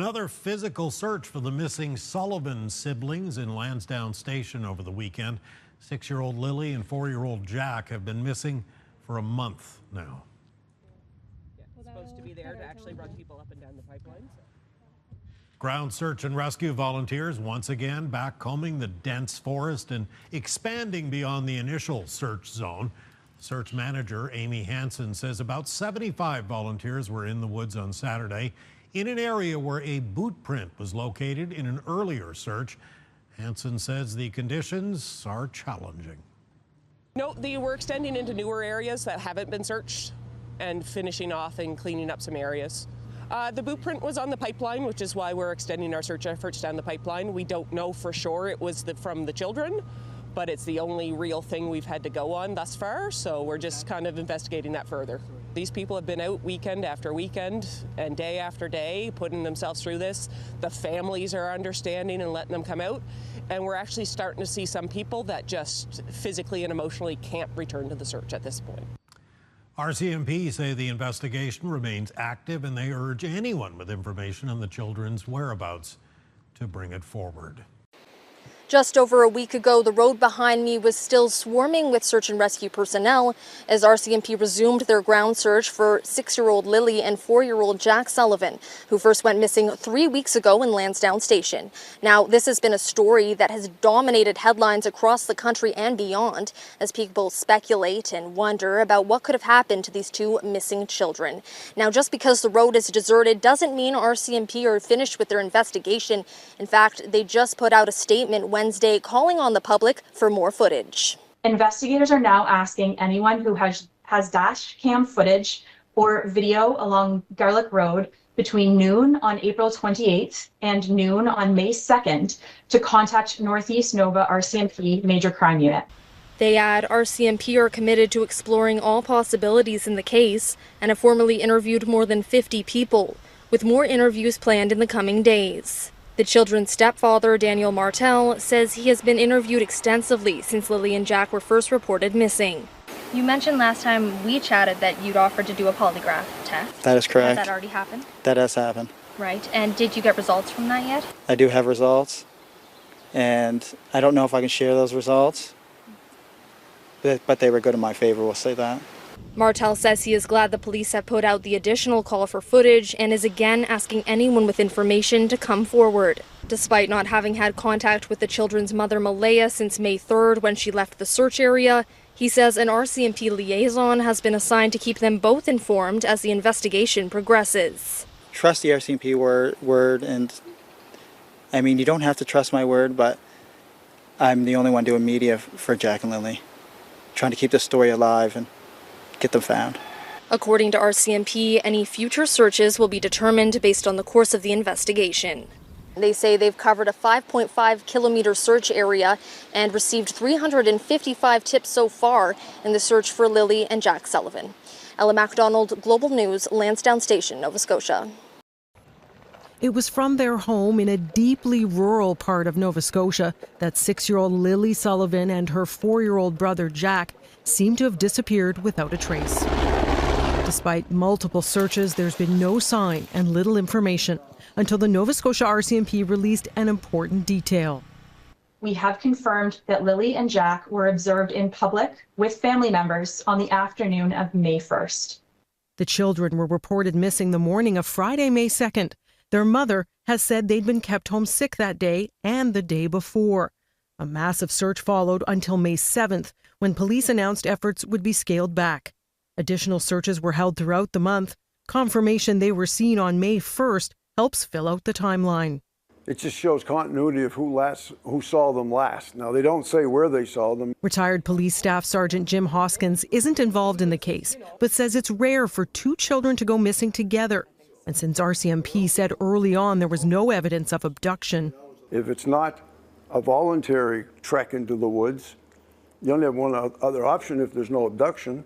Another physical search for the missing Sullivan siblings in Lansdowne Station over the weekend. 6-year-old Lily and 4-year-old Jack have been missing for a month now. It's supposed to be there to actually run people up and down the pipeline. Ground search and rescue volunteers once again back combing the dense forest and expanding beyond the initial search zone. Search manager Amy Hansen says about 75 volunteers were in the woods on Saturday in an area where a boot print was located in an earlier search. Hansen says the conditions are challenging. No, we're extending into newer areas that haven't been searched and finishing off and cleaning up some areas. The boot print was on the pipeline, which is why we're extending our search efforts down the pipeline. We don't know for sure it was from the children, but it's the only real thing we've had to go on thus far, so we're just kind of investigating that further. These people have been out weekend after weekend and day after day putting themselves through this. The families are understanding and letting them come out, and we're actually starting to see some people that just physically and emotionally can't return to the search at this point. RCMP say the investigation remains active and they urge anyone with information on the children's whereabouts to bring it forward. Just over a week ago, the road behind me was still swarming with search and rescue personnel as RCMP resumed their ground search for 6-year-old Lily and 4-year-old Jack Sullivan, who first went missing 3 weeks ago in Lansdowne Station. Now, this has been a story that has dominated headlines across the country and beyond as people speculate and wonder about what could have happened to these two missing children. Now, just because the road is deserted doesn't mean RCMP are finished with their investigation. In fact, they just put out a statement Wednesday calling on the public for more footage. Investigators are now asking anyone who has dash cam footage or video along Garlick Road between noon on April 28th and noon on May 2nd to contact Northeast Nova RCMP Major Crime Unit. They add RCMP are committed to exploring all possibilities in the case and have formally interviewed more than 50 people, with more interviews planned in the coming days. The children's stepfather, Daniel Martel, says he has been interviewed extensively since Lily and Jack were first reported missing. You mentioned last time we chatted that you'd offered to do a polygraph test. That is correct. Has that already happened? That has happened. Right. And did you get results from that yet? I do have results, and I don't know if I can share those results, but they were good in my favor, we'll say that. Martel says he is glad the police have put out the additional call for footage and is again asking anyone with information to come forward. Despite not having had contact with the children's mother, Malaya, since May 3rd when she left the search area, he says an RCMP liaison has been assigned to keep them both informed as the investigation progresses. Trust the RCMP word, and I mean, you don't have to trust my word, but I'm the only one doing media for Jack and Lily, trying to keep the story alive and get them found. According to RCMP, any future searches will be determined based on the course of the investigation. They say they've covered a 5.5-kilometer search area and received 355 tips so far in the search for Lily and Jack Sullivan. Ella MacDonald, Global News, Lansdowne Station, Nova Scotia. It was from their home in a deeply rural part of Nova Scotia that 6-year-old Lily Sullivan and her 4-year-old brother Jack seem to have disappeared without a trace. Despite multiple searches, there's been no sign and little information until the Nova Scotia RCMP released an important detail. We have confirmed that Lily and Jack were observed in public with family members on the afternoon of May 1st. The children were reported missing the morning of Friday, May 2nd. Their mother has said they'd been kept home sick that day and the day before. A massive search followed until May 7th, when police announced efforts would be scaled back. Additional searches were held throughout the month. Confirmation they were seen on May 1st helps fill out the timeline. It just shows continuity of who saw them last. Now, they don't say where they saw them. Retired police staff Sergeant Jim Hoskins isn't involved in the case, but says it's rare for two children to go missing together. And since RCMP said early on there was no evidence of abduction. If it's not a voluntary trek into the woods, you only have one other option if there's no abduction.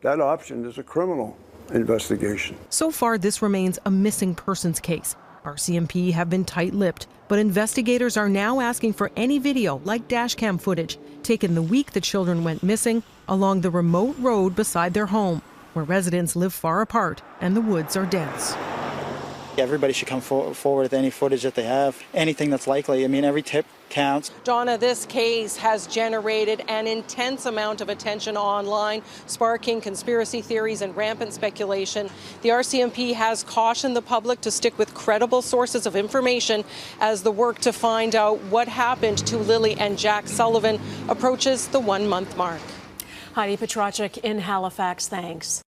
That option is a criminal investigation. So far, this remains a missing persons case. RCMP have been tight-lipped, but investigators are now asking for any video, like dashcam footage, taken the week the children went missing along the remote road beside their home, where residents live far apart and the woods are dense. Everybody should come forward with any footage that they have, anything that's likely. I mean, every tip counts. Donna, this case has generated an intense amount of attention online, sparking conspiracy theories and rampant speculation. The RCMP has cautioned the public to stick with credible sources of information as the work to find out what happened to Lily and Jack Sullivan approaches the 1-month mark. Heidi Petracek in Halifax, thanks.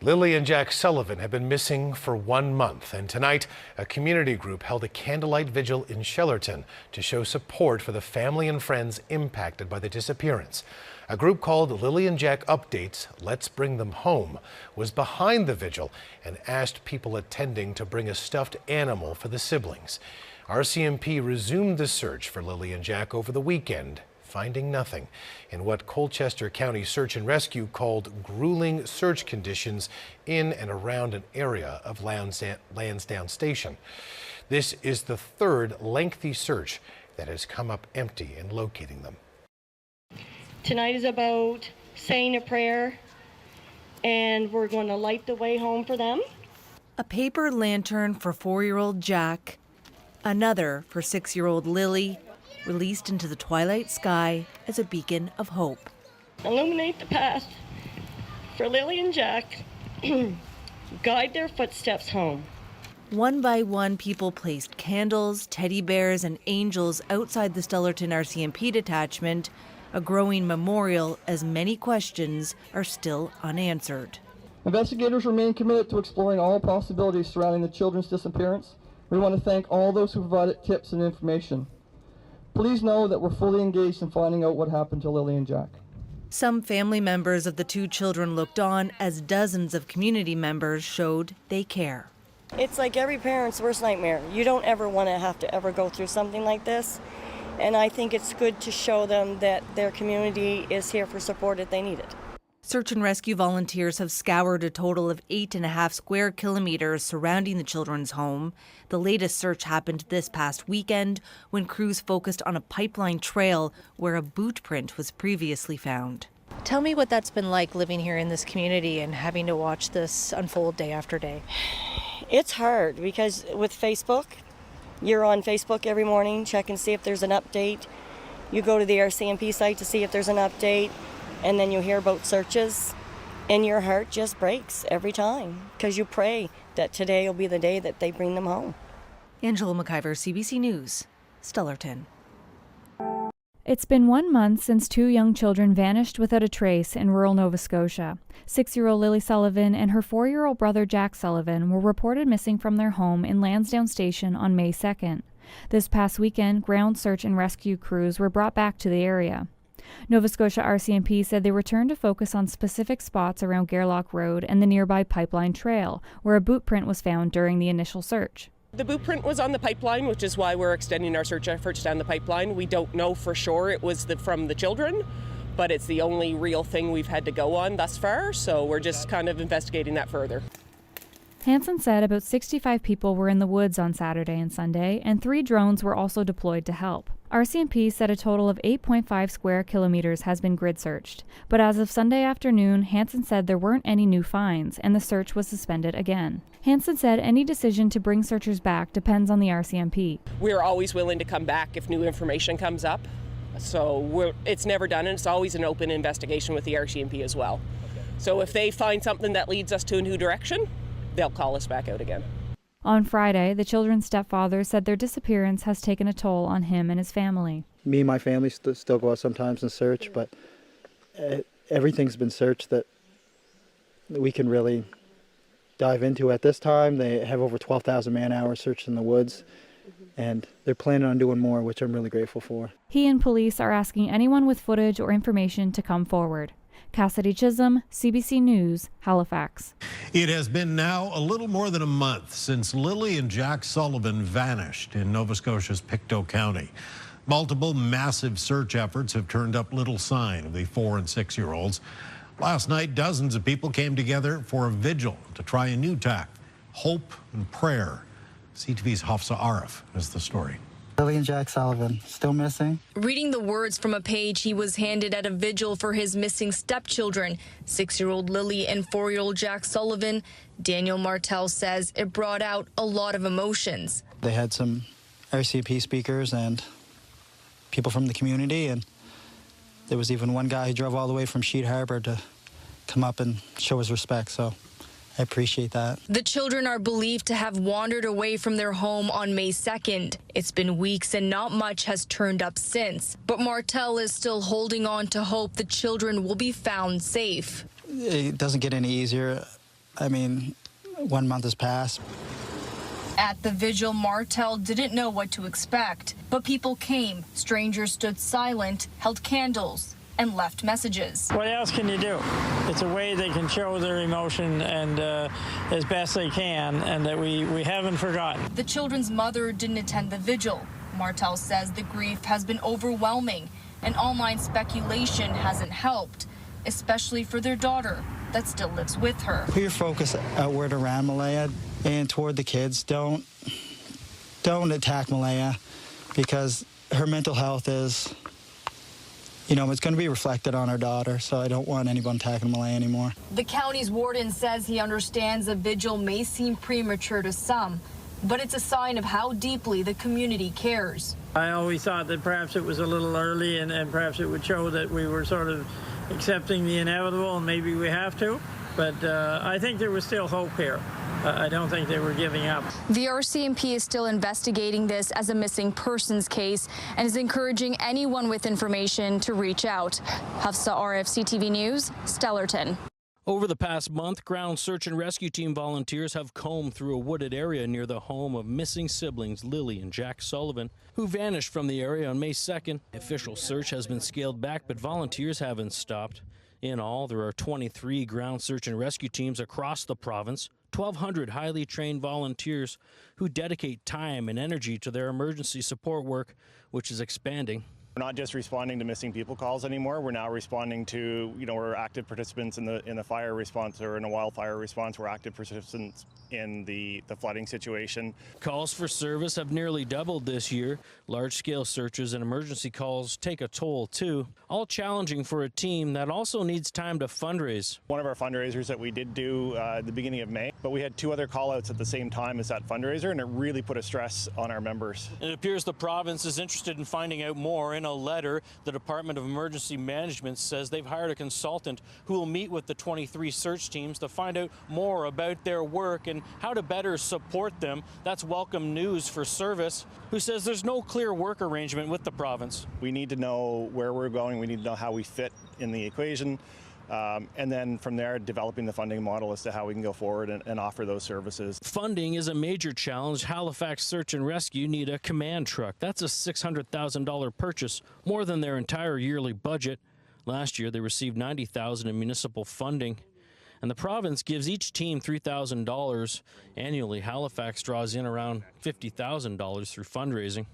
Lily and Jack Sullivan have been missing for 1 month, and tonight a community group held a candlelight vigil in Shellerton to show support for the family and friends impacted by the disappearance. A group called Lily and Jack Updates, Let's Bring Them Home, was behind the vigil and asked people attending to bring a stuffed animal for the siblings. RCMP resumed the search for Lily and Jack over the weekend, finding nothing in what Colchester County Search and Rescue called grueling search conditions in and around an area of Lansdowne Station. This is the third lengthy search that has come up empty in locating them. Tonight is about saying a prayer, and we're going to light the way home for them. A paper lantern for 4-year-old Jack, another for 6-year-old Lily, released into the twilight sky as a beacon of hope. Illuminate the path for Lily and Jack. Guide their footsteps home. One by one, people placed candles, teddy bears, and angels outside the Stellarton RCMP detachment, a growing memorial as many questions are still unanswered. Investigators remain committed to exploring all possibilities surrounding the children's disappearance. We want to thank all those who provided tips and information. Please know that we're fully engaged in finding out what happened to Lily and Jack. Some family members of the 2 children looked on as dozens of community members showed they care. It's like every parent's worst nightmare. You don't ever want to have to ever go through something like this. And I think it's good to show them that their community is here for support if they need it. Search and rescue volunteers have scoured a total of 8.5 square kilometers surrounding the children's home. The latest search happened this past weekend when crews focused on a pipeline trail where a boot print was previously found. Tell me what that's been like living here in this community and having to watch this unfold day after day. It's hard because with Facebook, you're on Facebook every morning, check and see if there's an update. You go to the RCMP site to see if there's an update. And then you hear about searches, and your heart just breaks every time because you pray that today will be the day that they bring them home. Angela McIver, CBC News, Stellarton. It's been 1 month since 2 young children vanished without a trace in rural Nova Scotia. 6-year-old Lily Sullivan and her 4-year-old brother Jack Sullivan were reported missing from their home in Lansdowne Station on May 2nd. This past weekend, ground search and rescue crews were brought back to the area. Nova Scotia RCMP said they returned to focus on specific spots around Gairloch Road and the nearby pipeline trail, where a boot print was found during the initial search. The boot print was on the pipeline, which is why we're extending our search efforts down the pipeline. We don't know for sure it was from the children, but it's the only real thing we've had to go on thus far, so we're just kind of investigating that further. Hansen said about 65 people were in the woods on Saturday and Sunday, and 3 drones were also deployed to help. RCMP said a total of 8.5 square kilometers has been grid searched, but as of Sunday afternoon, Hansen said there weren't any new finds, and the search was suspended again. Hansen said any decision to bring searchers back depends on the RCMP. We're always willing to come back if new information comes up, so it's never done, and it's always an open investigation with the RCMP as well. So if they find something that leads us to a new direction, they'll call us back out again. On Friday, the children's stepfather said their disappearance has taken a toll on him and his family. Me and my family still go out sometimes and search, but everything's been searched that we can really dive into at this time. They have over 12,000 man-hours searched in the woods, and they're planning on doing more, which I'm really grateful for. He and police are asking anyone with footage or information to come forward. Cassidy Chisholm, CBC News, Halifax. It has been now a little more than a month since Lily and Jack Sullivan vanished in Nova Scotia's Pictou County. Multiple massive search efforts have turned up little sign of the 4- and 6-year-olds. Last night, dozens of people came together for a vigil to try a new tack, hope and prayer. CTV's Hafsa Arif has the story. Lily and Jack Sullivan, still missing. Reading the words from a page he was handed at a vigil for his missing stepchildren, 6-year-old Lily and 4-year-old Jack Sullivan, Daniel Martel says it brought out a lot of emotions. They had some RCMP speakers and people from the community, and there was even one guy who drove all the way from Sheet Harbor to come up and show his respect, so I appreciate that. The children are believed to have wandered away from their home on May 2nd. It's been weeks and not much has turned up since, but Martel is still holding on to hope the children will be found safe. It doesn't get any easier. I mean, 1 month has passed. At the vigil, Martel didn't know what to expect, but people came. Strangers stood silent, held candles, and left messages. What else can you do? It's a way they can show their emotion and as best they can, and that we haven't forgotten. The children's mother didn't attend the vigil. Martel says the grief has been overwhelming, and online speculation hasn't helped, especially for their daughter that still lives with her. Put your focus outward around Malaya and toward the kids. Don't attack Malaya, because her mental health is, it's going to be reflected on our daughter, so I don't want anyone attacking Malaya anymore. The county's warden says he understands a vigil may seem premature to some, but it's a sign of how deeply the community cares. I always thought that perhaps it was a little early, and perhaps it would show that we were sort of accepting the inevitable, and maybe we have to, but I think there was still hope here. I don't think they were giving up. The RCMP is still investigating this as a missing persons case and is encouraging anyone with information to reach out. Hafsa, RFC-TV News, Stellarton. Over the past month, ground search and rescue team volunteers have combed through a wooded area near the home of missing siblings Lily and Jack Sullivan, who vanished from the area on May 2nd. Official search has been scaled back, but volunteers haven't stopped. In all, there are 23 ground search and rescue teams across the province, 1,200 highly trained volunteers who dedicate time and energy to their emergency support work, which is expanding. We're not just responding to missing people calls anymore. We're now responding to, we're active participants in the fire response or in a wildfire response. We're active participants in the flooding situation. Calls for service have nearly doubled this year. Large-scale searches and emergency calls take a toll, too, all challenging for a team that also needs time to fundraise. One of our fundraisers that we did do at the beginning of May, but we had 2 other call-outs at the same time as that fundraiser, and it really put a stress on our members. It appears the province is interested in finding out more. In a letter, the Department of Emergency Management says they've hired a consultant who will meet with the 23 search teams to find out more about their work and how to better support them. That's welcome news for Service, who says there's no clear work arrangement with the province. We need to know where we're going. We need to know how we fit in the equation. And then from there, developing the funding model as to how we can go forward and offer those services. Funding is a major challenge. Halifax Search and Rescue need a command truck. That's a $600,000 purchase, more than their entire yearly budget. Last year, they received $90,000 in municipal funding. And the province gives each team $3,000. Annually, Halifax draws in around $50,000 through fundraising.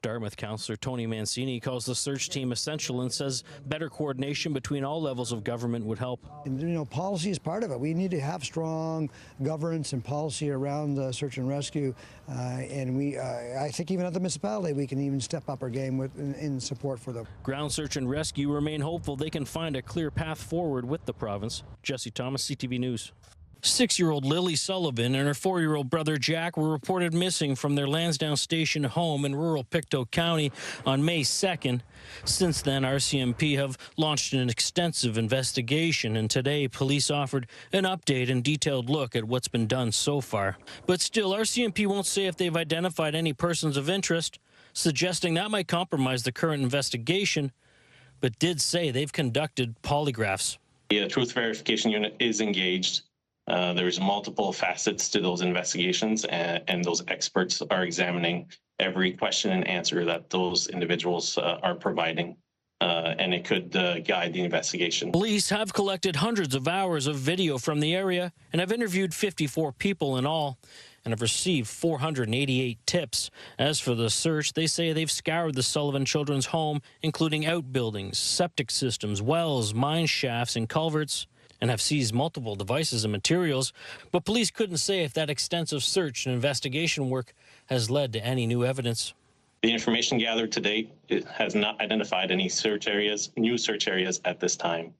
Dartmouth councillor Tony Mancini calls the search team essential and says better coordination between all levels of government would help. And, policy is part of it. We need to have strong governance and policy around search and rescue. I think even at the municipality, we can even step up our game in support for them. Ground search and rescue remain hopeful they can find a clear path forward with the province. Jesse Thomas, CTV News. 6-year-old Lily Sullivan and her 4-year-old brother Jack were reported missing from their Lansdowne Station home in rural Pictou County on May 2nd. Since then, RCMP have launched an extensive investigation, and today police offered an update and detailed look at what's been done so far. But still, RCMP won't say if they've identified any persons of interest, suggesting that might compromise the current investigation, but did say they've conducted polygraphs. The Truth Verification Unit is engaged. There's multiple facets to those investigations, and those experts are examining every question and answer that those individuals are providing, and it could guide the investigation. Police have collected hundreds of hours of video from the area and have interviewed 54 people in all and have received 488 tips. As for the search, they say they've scoured the Sullivan children's home, including outbuildings, septic systems, wells, mine shafts, and culverts, and have seized multiple devices and materials, but police couldn't say if that extensive search and investigation work has led to any new evidence. The information gathered to date has not identified any new search areas at this time.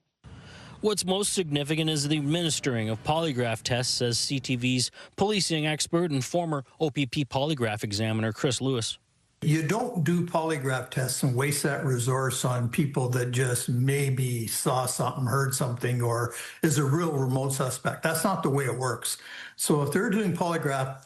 What's most significant is the administering of polygraph tests, says CTV's policing expert and former OPP polygraph examiner Chris Lewis. You don't do polygraph tests and waste that resource on people that just maybe saw something, heard something, or is a real remote suspect. That's not the way it works. So if they're doing polygraph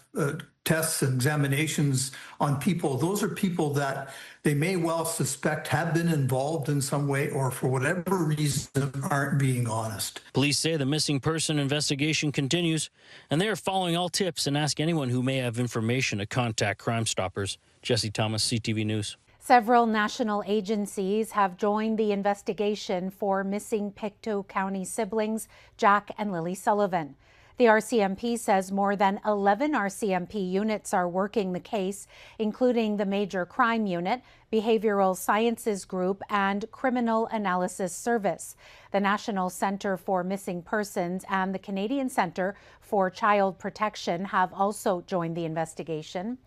tests and examinations on people, those are people that they may well suspect have been involved in some way or for whatever reason aren't being honest. Police say the missing person investigation continues, and they are following all tips and ask anyone who may have information to contact Crime Stoppers. Jesse Thomas, CTV News. Several national agencies have joined the investigation for missing Pictou County siblings Jack and Lily Sullivan. The RCMP says more than 11 RCMP units are working the case, including the Major Crime Unit, Behavioral Sciences Group, and Criminal Analysis Service. The National Centre for Missing Persons and the Canadian Centre for Child Protection have also joined the investigation.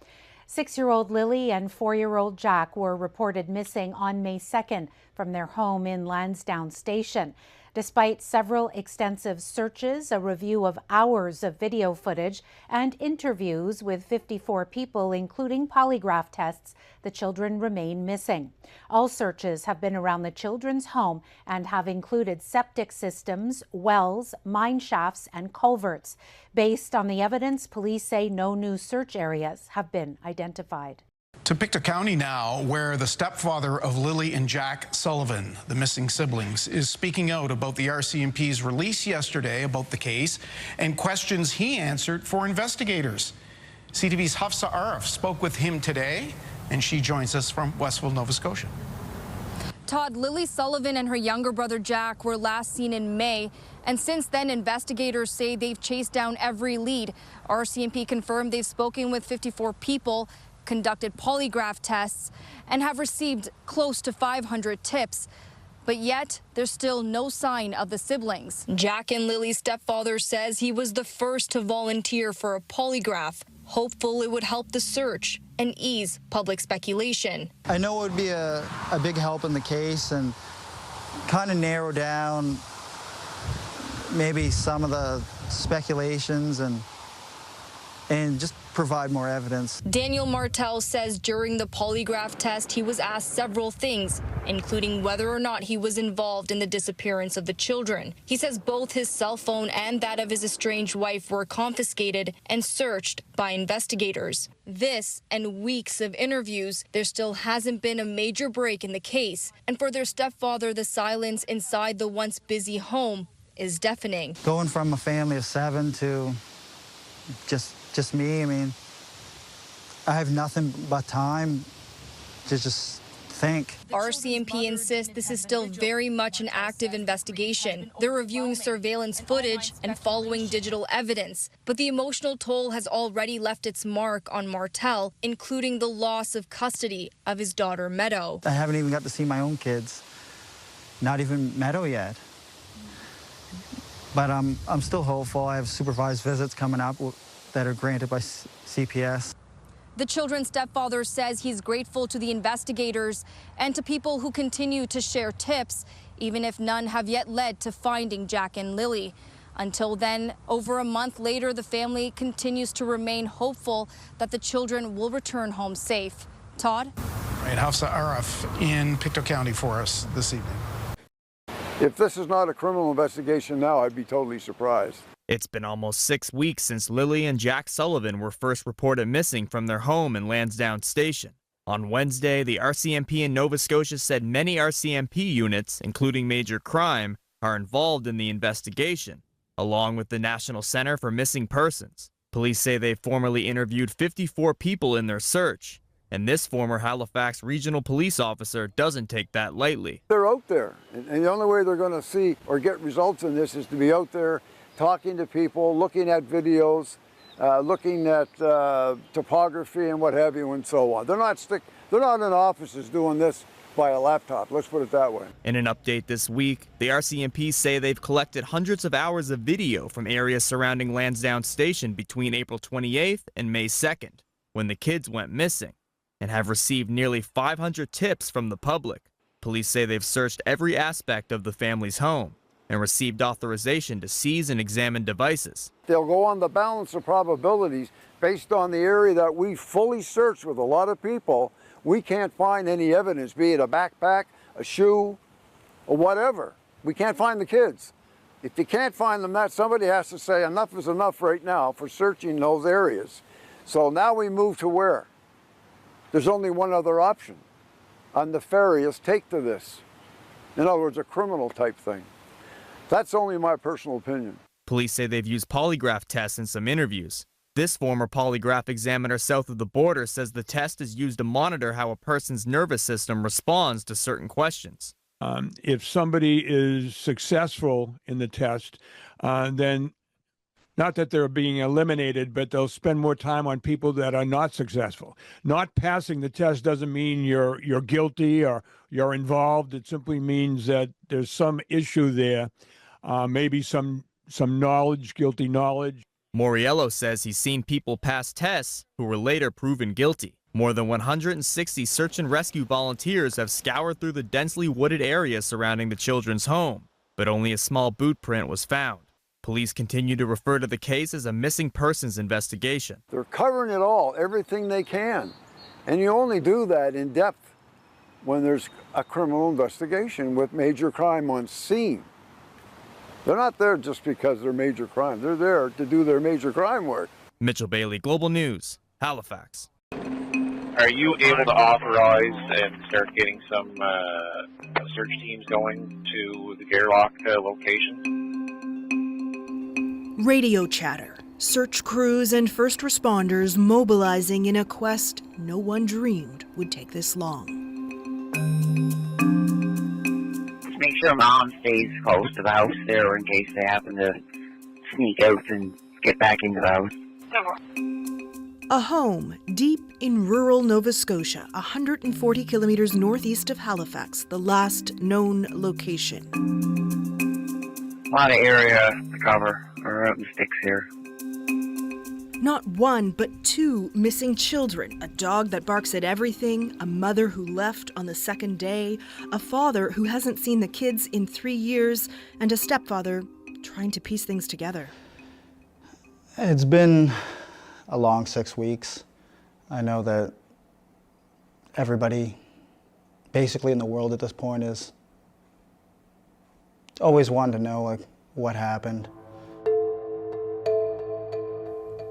6-year-old Lily and 4-year-old Jack were reported missing on May 2nd from their home in Lansdowne Station. Despite several extensive searches, a review of hours of video footage, and interviews with 54 people, including polygraph tests, the children remain missing. All searches have been around the children's home and have included septic systems, wells, mine shafts, and culverts. Based on the evidence, police say no new search areas have been identified. To Pictou County now, where the stepfather of Lily and Jack Sullivan, the missing siblings, is speaking out about the RCMP's release yesterday about the case and questions he answered for investigators. CTV's Hafsa Arif spoke with him today, and she joins us from Westville, Nova Scotia. Todd, Lily Sullivan and her younger brother Jack were last seen in May, and since then investigators say they've chased down every lead. RCMP confirmed they've spoken with 54 people, conducted polygraph tests, and have received close to 500 tips. But yet, there's still no sign of the siblings. Jack and Lily's stepfather says he was the first to volunteer for a polygraph, hopeful it would help the search and ease public speculation. I know it would be a big help in the case and kind of narrow down maybe some of the speculations and just provide more evidence. Daniel Martel says during the polygraph test, he was asked several things, including whether or not he was involved in the disappearance of the children. He says both his cell phone and that of his estranged wife were confiscated and searched by investigators. This and weeks of interviews, there still hasn't been a major break in the case. And for their stepfather, the silence inside the once busy home is deafening. Going from a family of 7 to just me, I mean, I have nothing but time to just think. RCMP insists this is still very much an active investigation. They're reviewing surveillance footage and following digital evidence. But the emotional toll has already left its mark on Martel, including the loss of custody of his daughter, Meadow. I haven't even got to see my own kids, not even Meadow yet. But I'm still hopeful. I have supervised visits coming up that are granted by CPS. The children's stepfather says he's grateful to the investigators and to people who continue to share tips, even if none have yet led to finding Jack and Lily. Until then, over a month later, the family continues to remain hopeful that the children will return home safe. Todd? Right, Hafsa Arif in Pictou County for us this evening. If this is not a criminal investigation now, I'd be totally surprised. It's been almost 6 weeks since Lily and Jack Sullivan were first reported missing from their home in Lansdowne Station. On Wednesday, the RCMP in Nova Scotia said many RCMP units, including Major Crime, are involved in the investigation, along with the National Centre for Missing Persons. Police say they formally interviewed 54 people in their search, and this former Halifax regional police officer doesn't take that lightly. They're out there, and the only way they're going to see or get results in this is to be out there talking to people, looking at videos, looking at topography and what have you and so on. They're not in offices doing this by a laptop, let's put it that way. In an update this week, the RCMP say they've collected hundreds of hours of video from areas surrounding Lansdowne Station between April 28th and May 2nd, when the kids went missing. and have received nearly 500 tips from the public. Police say they've searched every aspect of the family's home and received authorization to seize and examine devices. They'll go on the balance of probabilities based on the area that we fully searched with a lot of people. We can't find any evidence, be it a backpack, a shoe, or whatever. We can't find the kids. If you can't find them, somebody has to say enough is enough right now for searching those areas. So now we move to where? There's only one other option. A nefarious take to this. In other words, a criminal type thing. That's only my personal opinion. Police say they've used polygraph tests in some interviews. This former polygraph examiner south of the border says the test is used to monitor how a person's nervous system responds to certain questions. If somebody is successful in the test, then not that they're being eliminated, but they'll spend more time on people that are not successful. Not passing the test doesn't mean you're guilty or you're involved. It simply means that there's some issue there, maybe some knowledge, guilty knowledge. Moriello says he's seen people pass tests who were later proven guilty. More than 160 search and rescue volunteers have scoured through the densely wooded area surrounding the children's home, but only a small boot print was found. Police continue to refer to the case as a missing persons investigation. They're covering it all, everything they can. And you only do that in depth when there's a criminal investigation with major crime on scene. They're not there just because they're major crime. They're there to do their major crime work. Mitchell Bailey, Global News, Halifax. Are you able to authorize and start getting some search teams going to the Gairloch location? Radio chatter, search crews and first responders mobilizing in a quest no one dreamed would take this long. Just make sure Mom stays close to the house there in case they happen to sneak out and get back into the house. A home deep in rural Nova Scotia, 140 kilometers northeast of Halifax, the last known location. A lot of area to cover. We're out in the sticks here. Not one, but two missing children. A dog that barks at everything, a mother who left on the second day, a father who hasn't seen the kids in 3 years, and a stepfather trying to piece things together. It's been a long 6 weeks. I know that everybody basically in the world at this point is always wanting to know what happened.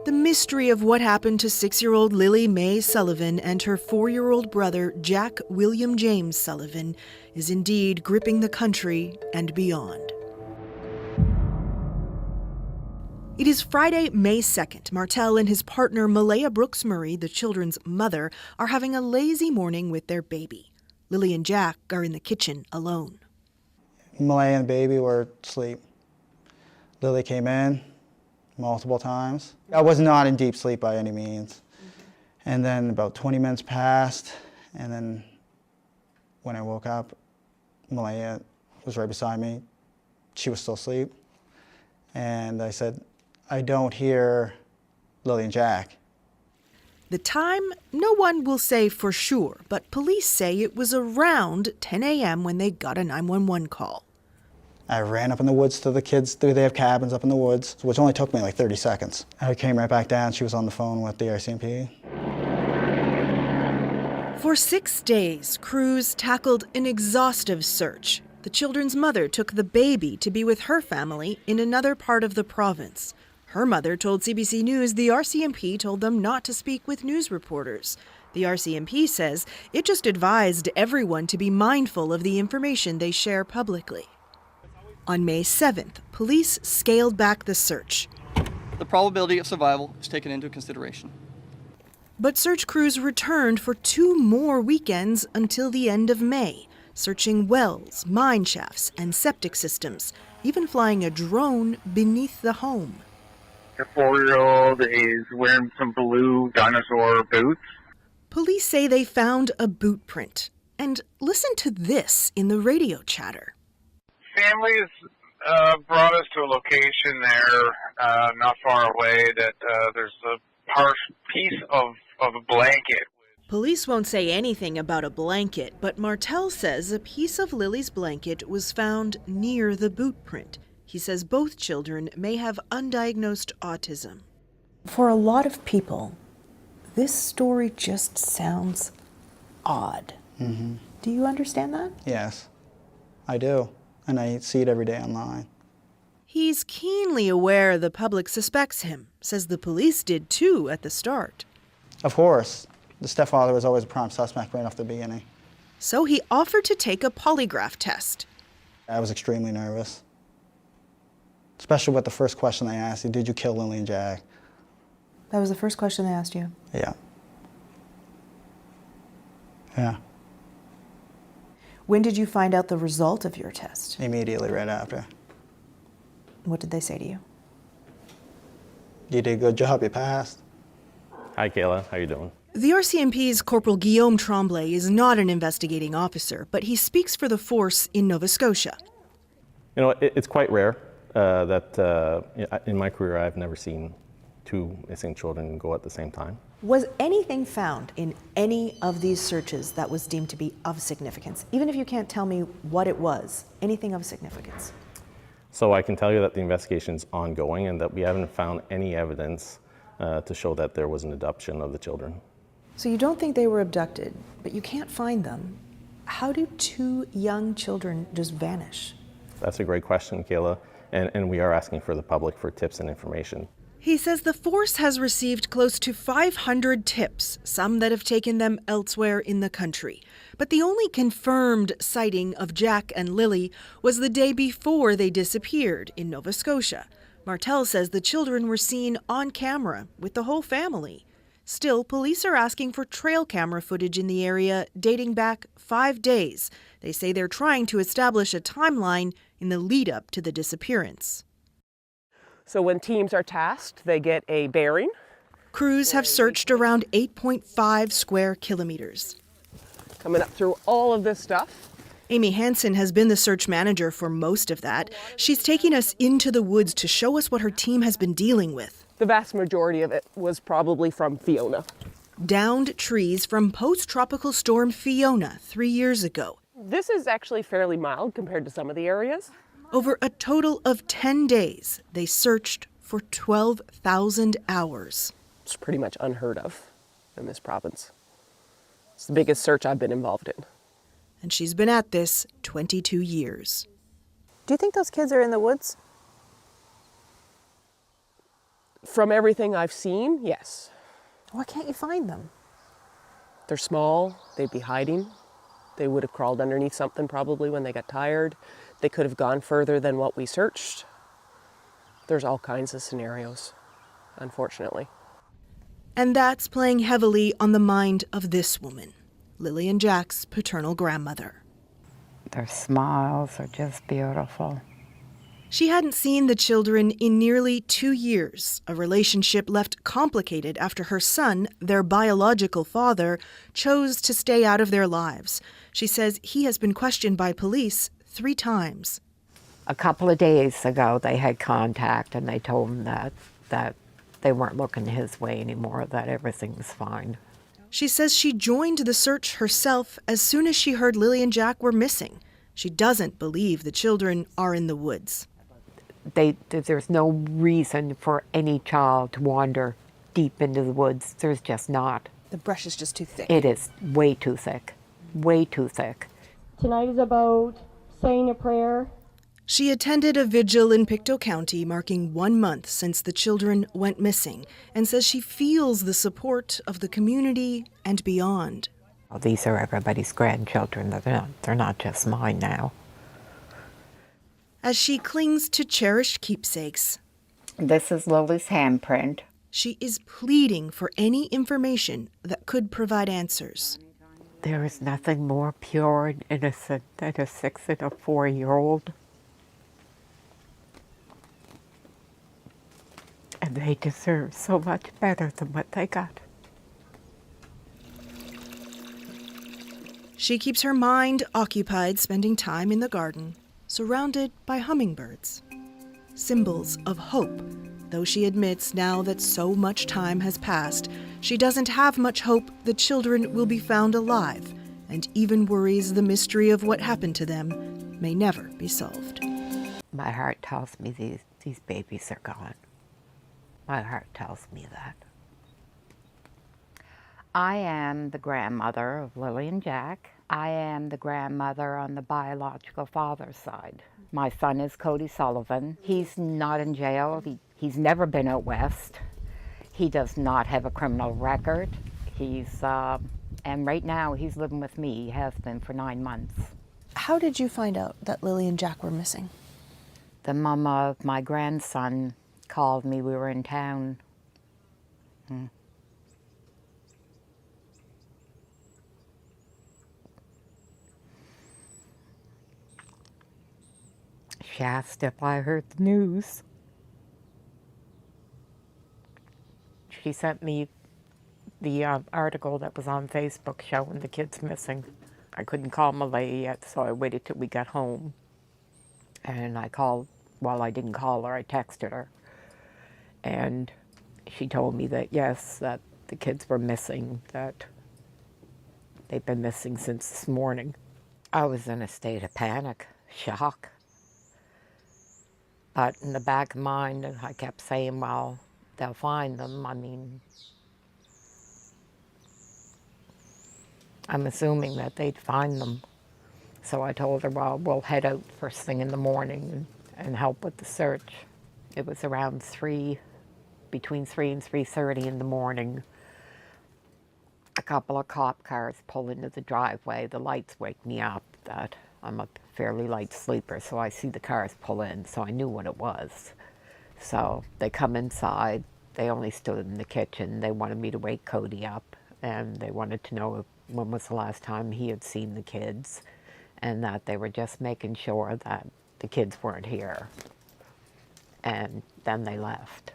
The mystery of what happened to 6-year-old Lily Mae Sullivan and her 4-year-old brother Jack William James Sullivan is indeed gripping the country and beyond. It is Friday, May 2nd. Martel and his partner Malaya Brooks Murray, the children's mother, are having a lazy morning with their baby. Lily and Jack are in the kitchen alone. Malaya and the baby were asleep. Lily came in multiple times. I was not in deep sleep by any means. And then about 20 minutes passed, and then when I woke up, Malaya was right beside me. She was still asleep. And I said, I don't hear Lily and Jack. The time, no one will say for sure, but police say it was around 10 a.m. when they got a 911 call. I ran up in the woods to the kids. They have cabins up in the woods, which only took me like 30 seconds. I came right back down. She was on the phone with the RCMP. For 6 days, crews tackled an exhaustive search. The children's mother took the baby to be with her family in another part of the province. Her mother told CBC News the RCMP told them not to speak with news reporters. The RCMP says it just advised everyone to be mindful of the information they share publicly. On May 7th, police scaled back the search. The probability of survival is taken into consideration. But search crews returned for 2 more weekends until the end of May, searching wells, mine shafts, and septic systems, even flying a drone beneath the home. The 4-year-old is wearing some blue dinosaur boots. Police say they found a boot print. And listen to this in the radio chatter. Families brought us to a location there, not far away, that there's a piece of a blanket with Police won't say anything about a blanket, but Martel says a piece of Lily's blanket was found near the boot print. He says both children may have undiagnosed autism. For a lot of people, this story just sounds odd. Mm-hmm. Do you understand that? Yes, I do. And I see it every day online. He's keenly aware the public suspects him, says the police did too at the start. Of course. The stepfather was always a prime suspect right off the beginning. So he offered to take a polygraph test. I was extremely nervous. Especially with the first question they asked you, did you kill Lily and Jack? That was the first question they asked you? Yeah. Yeah. When did you find out the result of your test? Immediately right after. What did they say to you? You did a good job, you passed. Hi, Kayla. How you doing? The RCMP's Corporal Guillaume Tremblay is not an investigating officer, but he speaks for the force in Nova Scotia. You know, it's quite rare that in my career I've never seen two missing children go at the same time. Was anything found in any of these searches that was deemed to be of significance? Even if you can't tell me what it was, anything of significance? So I can tell you that the investigation's ongoing and that we haven't found any evidence to show that there was an abduction of the children. So you don't think they were abducted, but you can't find them. How do two young children just vanish? That's a great question, Kayla, and we are asking for the public for tips and information. He says the force has received close to 500 tips, some that have taken them elsewhere in the country. But the only confirmed sighting of Jack and Lily was the day before they disappeared in Nova Scotia. Martel says the children were seen on camera with the whole family. Still, police are asking for trail camera footage in the area dating back 5 days. They say they're trying to establish a timeline in the lead up to the disappearance. So when teams are tasked, they get a bearing. Crews have searched around 8.5 square kilometers. Coming up through all of this stuff. Amy Hansen has been the search manager for most of that. She's taking us into the woods to show us what her team has been dealing with. The vast majority of it was probably from Fiona. Downed trees from post-tropical storm Fiona 3 years ago. This is actually fairly mild compared to some of the areas. Over a total of 10 days, they searched for 12,000 hours. It's pretty much unheard of in this province. It's the biggest search I've been involved in. And she's been at this 22 years. Do you think those kids are in the woods? From everything I've seen, yes. Why can't you find them? They're small, they'd be hiding. They would have crawled underneath something probably when they got tired. They could have gone further than what we searched. There's all kinds of scenarios, unfortunately. And that's playing heavily on the mind of this woman, Lily and Jack's paternal grandmother. Their smiles are just beautiful. She hadn't seen the children in nearly 2 years, a relationship left complicated after her son, their biological father, chose to stay out of their lives. She says he has been questioned by police 3 times. A couple of days ago, they had contact and they told him that they weren't looking his way anymore, that everything was fine. She says she joined the search herself as soon as she heard Lily and Jack were missing. She doesn't believe the children are in the woods. There's no reason for any child to wander deep into the woods. There's just not. The brush is just too thick. It is way too thick. Way too thick. Tonight is about saying a prayer. She attended a vigil in Pictou County marking 1 month since the children went missing and says she feels the support of the community and beyond. Well, these are everybody's grandchildren. They're not just mine now. As she clings to cherished keepsakes, this is Lily's handprint. She is pleading for any information that could provide answers. There is nothing more pure and innocent than a 6 and a 4-year-old. And they deserve so much better than what they got. She keeps her mind occupied spending time in the garden, surrounded by hummingbirds. Symbols of hope, though she admits now that so much time has passed, She doesn't have much hope the children will be found alive, and even worries the mystery of what happened to them may never be solved. My heart tells me these babies are gone. My heart tells me that. I am the grandmother of Lily and Jack. I am the grandmother on the biological father's side. My son is Cody Sullivan. He's not in jail. He's never been out west. He does not have a criminal record. And right now he's living with me. He has been for 9 months. How did you find out that Lily and Jack were missing? The mom of my grandson called me. We were in town. She asked if I heard the news. She sent me the article that was on Facebook showing the kids missing. I couldn't call Malay yet, so I waited till we got home. And I called, well, I didn't call her, I texted her. And she told me that, yes, that the kids were missing, that they've been missing since this morning. I was in a state of panic, shock. But in the back of my mind, I kept saying, well, they'll find them. I mean, I'm assuming that they'd find them. So I told her, well, we'll head out first thing in the morning and help with the search. It was around between 3 and 3:30 in the morning. A couple of cop cars pull into the driveway. The lights wake me up that I'm a fairly light sleeper, so I see the cars pull in, so I knew what it was. So they come inside. They only stood in the kitchen. They wanted me to wake Cody up, and they wanted to know when was the last time he had seen the kids, and that they were just making sure that the kids weren't here. And then they left.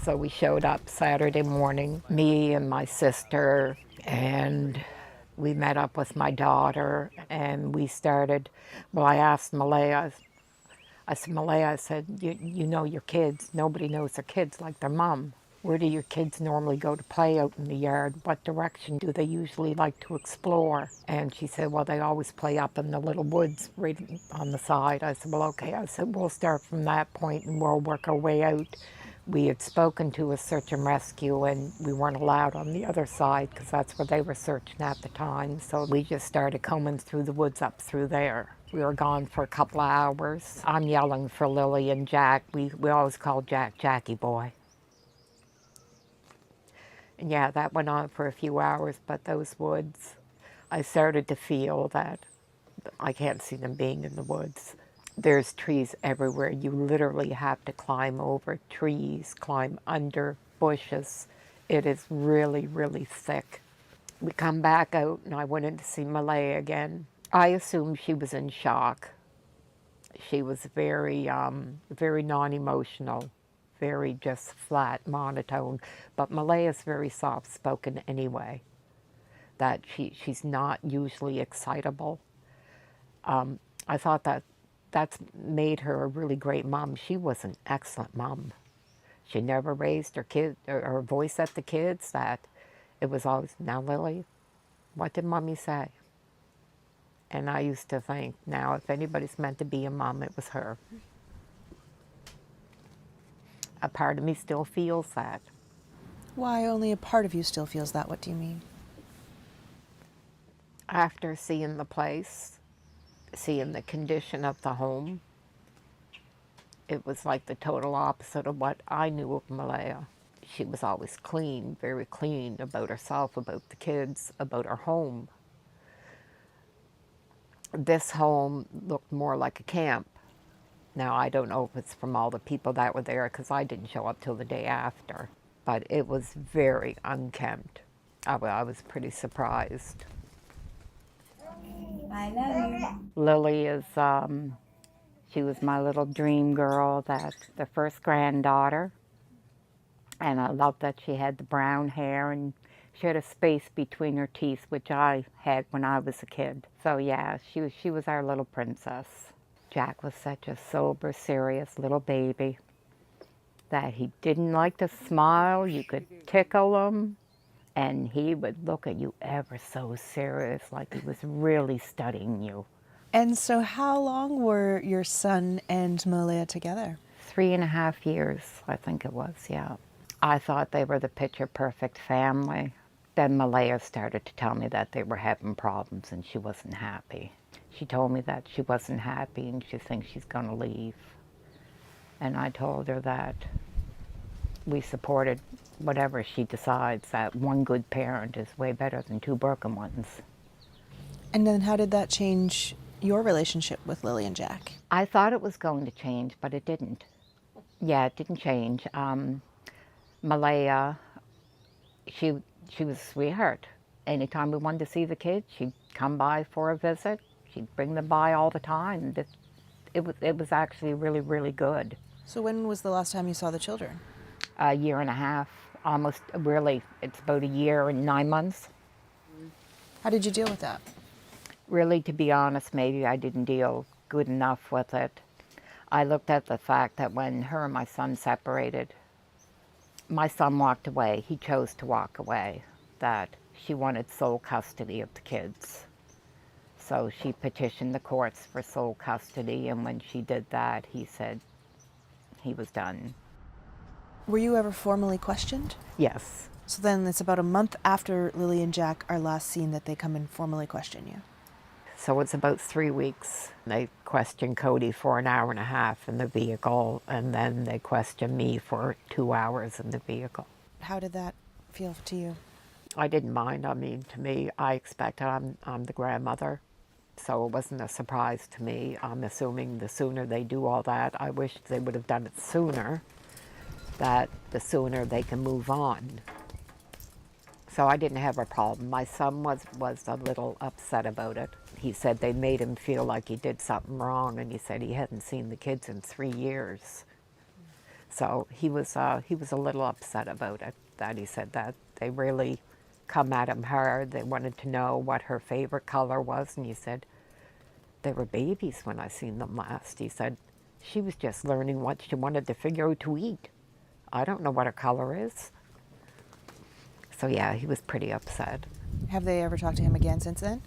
So we showed up Saturday morning, me and my sister, and we met up with my daughter, and we started, well, I asked Malaya, I said, Malaya, I said, you know your kids. Nobody knows their kids like their mom. Where do your kids normally go to play out in the yard? What direction do they usually like to explore? And she said, well, they always play up in the little woods right on the side. I said, well, okay. I said, we'll start from that point and we'll work our way out. We had spoken to a search and rescue, and we weren't allowed on the other side because that's where they were searching at the time. So we just started combing through the woods up through there. We were gone for a couple of hours. I'm yelling for Lily and Jack. We always called Jack Jackie Boy. And yeah, that went on for a few hours, but those woods, I started to feel that I can't see them being in the woods. There's trees everywhere. You literally have to climb over trees, climb under bushes. It is really, really thick. We come back out, and I went in to see Malay again. I assumed she was in shock. She was very, very non-emotional, very just flat, monotone. But Malay is very soft-spoken anyway, that she's not usually excitable. I thought that's made her a really great mom. She was an excellent mom. She never raised her kid or her voice at the kids. That it was always, now Lily, what did mommy say? And I used to think, now if anybody's meant to be a mom, it was her. A part of me still feels that. Why only a part of you still feels that? What do you mean? After seeing the place, seeing the condition of the home, it was like the total opposite of what I knew of Malaya. She was always clean, very clean about herself, about the kids, about her home. This home looked more like a camp. Now, I don't know if it's from all the people that were there, because I didn't show up till the day after, but it was very unkempt. I was pretty surprised. I love you. Lily is, she was my little dream girl, that's the first granddaughter. And I loved that she had the brown hair and she had a space between her teeth, which I had when I was a kid. So yeah, she was our little princess. Jack was such a sober, serious little baby. that he didn't like to smile. You could tickle him, and he would look at you ever so serious, like he was really studying you. And so how long were your son and Malaya together? 3.5 years, I think it was, yeah. I thought they were the picture-perfect family. Then Malaya started to tell me that they were having problems and she wasn't happy. She told me that she wasn't happy and she thinks she's going to leave. And I told her that we supported whatever she decides, that one good parent is way better than two broken ones. And then how did that change your relationship with Lily and Jack? I thought it was going to change, but it didn't. Yeah, it didn't change. Malaya, she was a sweetheart. Anytime we wanted to see the kids, she'd come by for a visit. She'd bring them by all the time. It was actually really, really good. So when was the last time you saw the children? 1.5 years, almost, really, it's about 1 year and 9 months. How did you deal with that? Really, to be honest, maybe I didn't deal good enough with it. I looked at the fact that when her and my son separated, my son walked away. He chose to walk away, that she wanted sole custody of the kids. So she petitioned the courts for sole custody, and when she did that, he said he was done. Were you ever formally questioned? Yes. So then it's about a month after Lily and Jack are last seen that they come and formally question you. So it's about 3 weeks. They questioned Cody for 1.5 hours in the vehicle, and then they questioned me for 2 hours in the vehicle. How did that feel to you? I didn't mind. I mean, to me, I expected, I'm the grandmother, so it wasn't a surprise to me. I'm assuming the sooner they do all that, I wish they would have done it sooner, that the sooner they can move on. So I didn't have a problem. My son was a little upset about it. He said they made him feel like he did something wrong, and he said he hadn't seen the kids in 3 years. So he was a little upset about it, that he said that they really come at him hard. They wanted to know what her favorite color was, and he said, they were babies when I seen them last. He said, she was just learning what she wanted to figure out to eat. I don't know what her color is. So yeah, he was pretty upset. Have they ever talked to him again since then?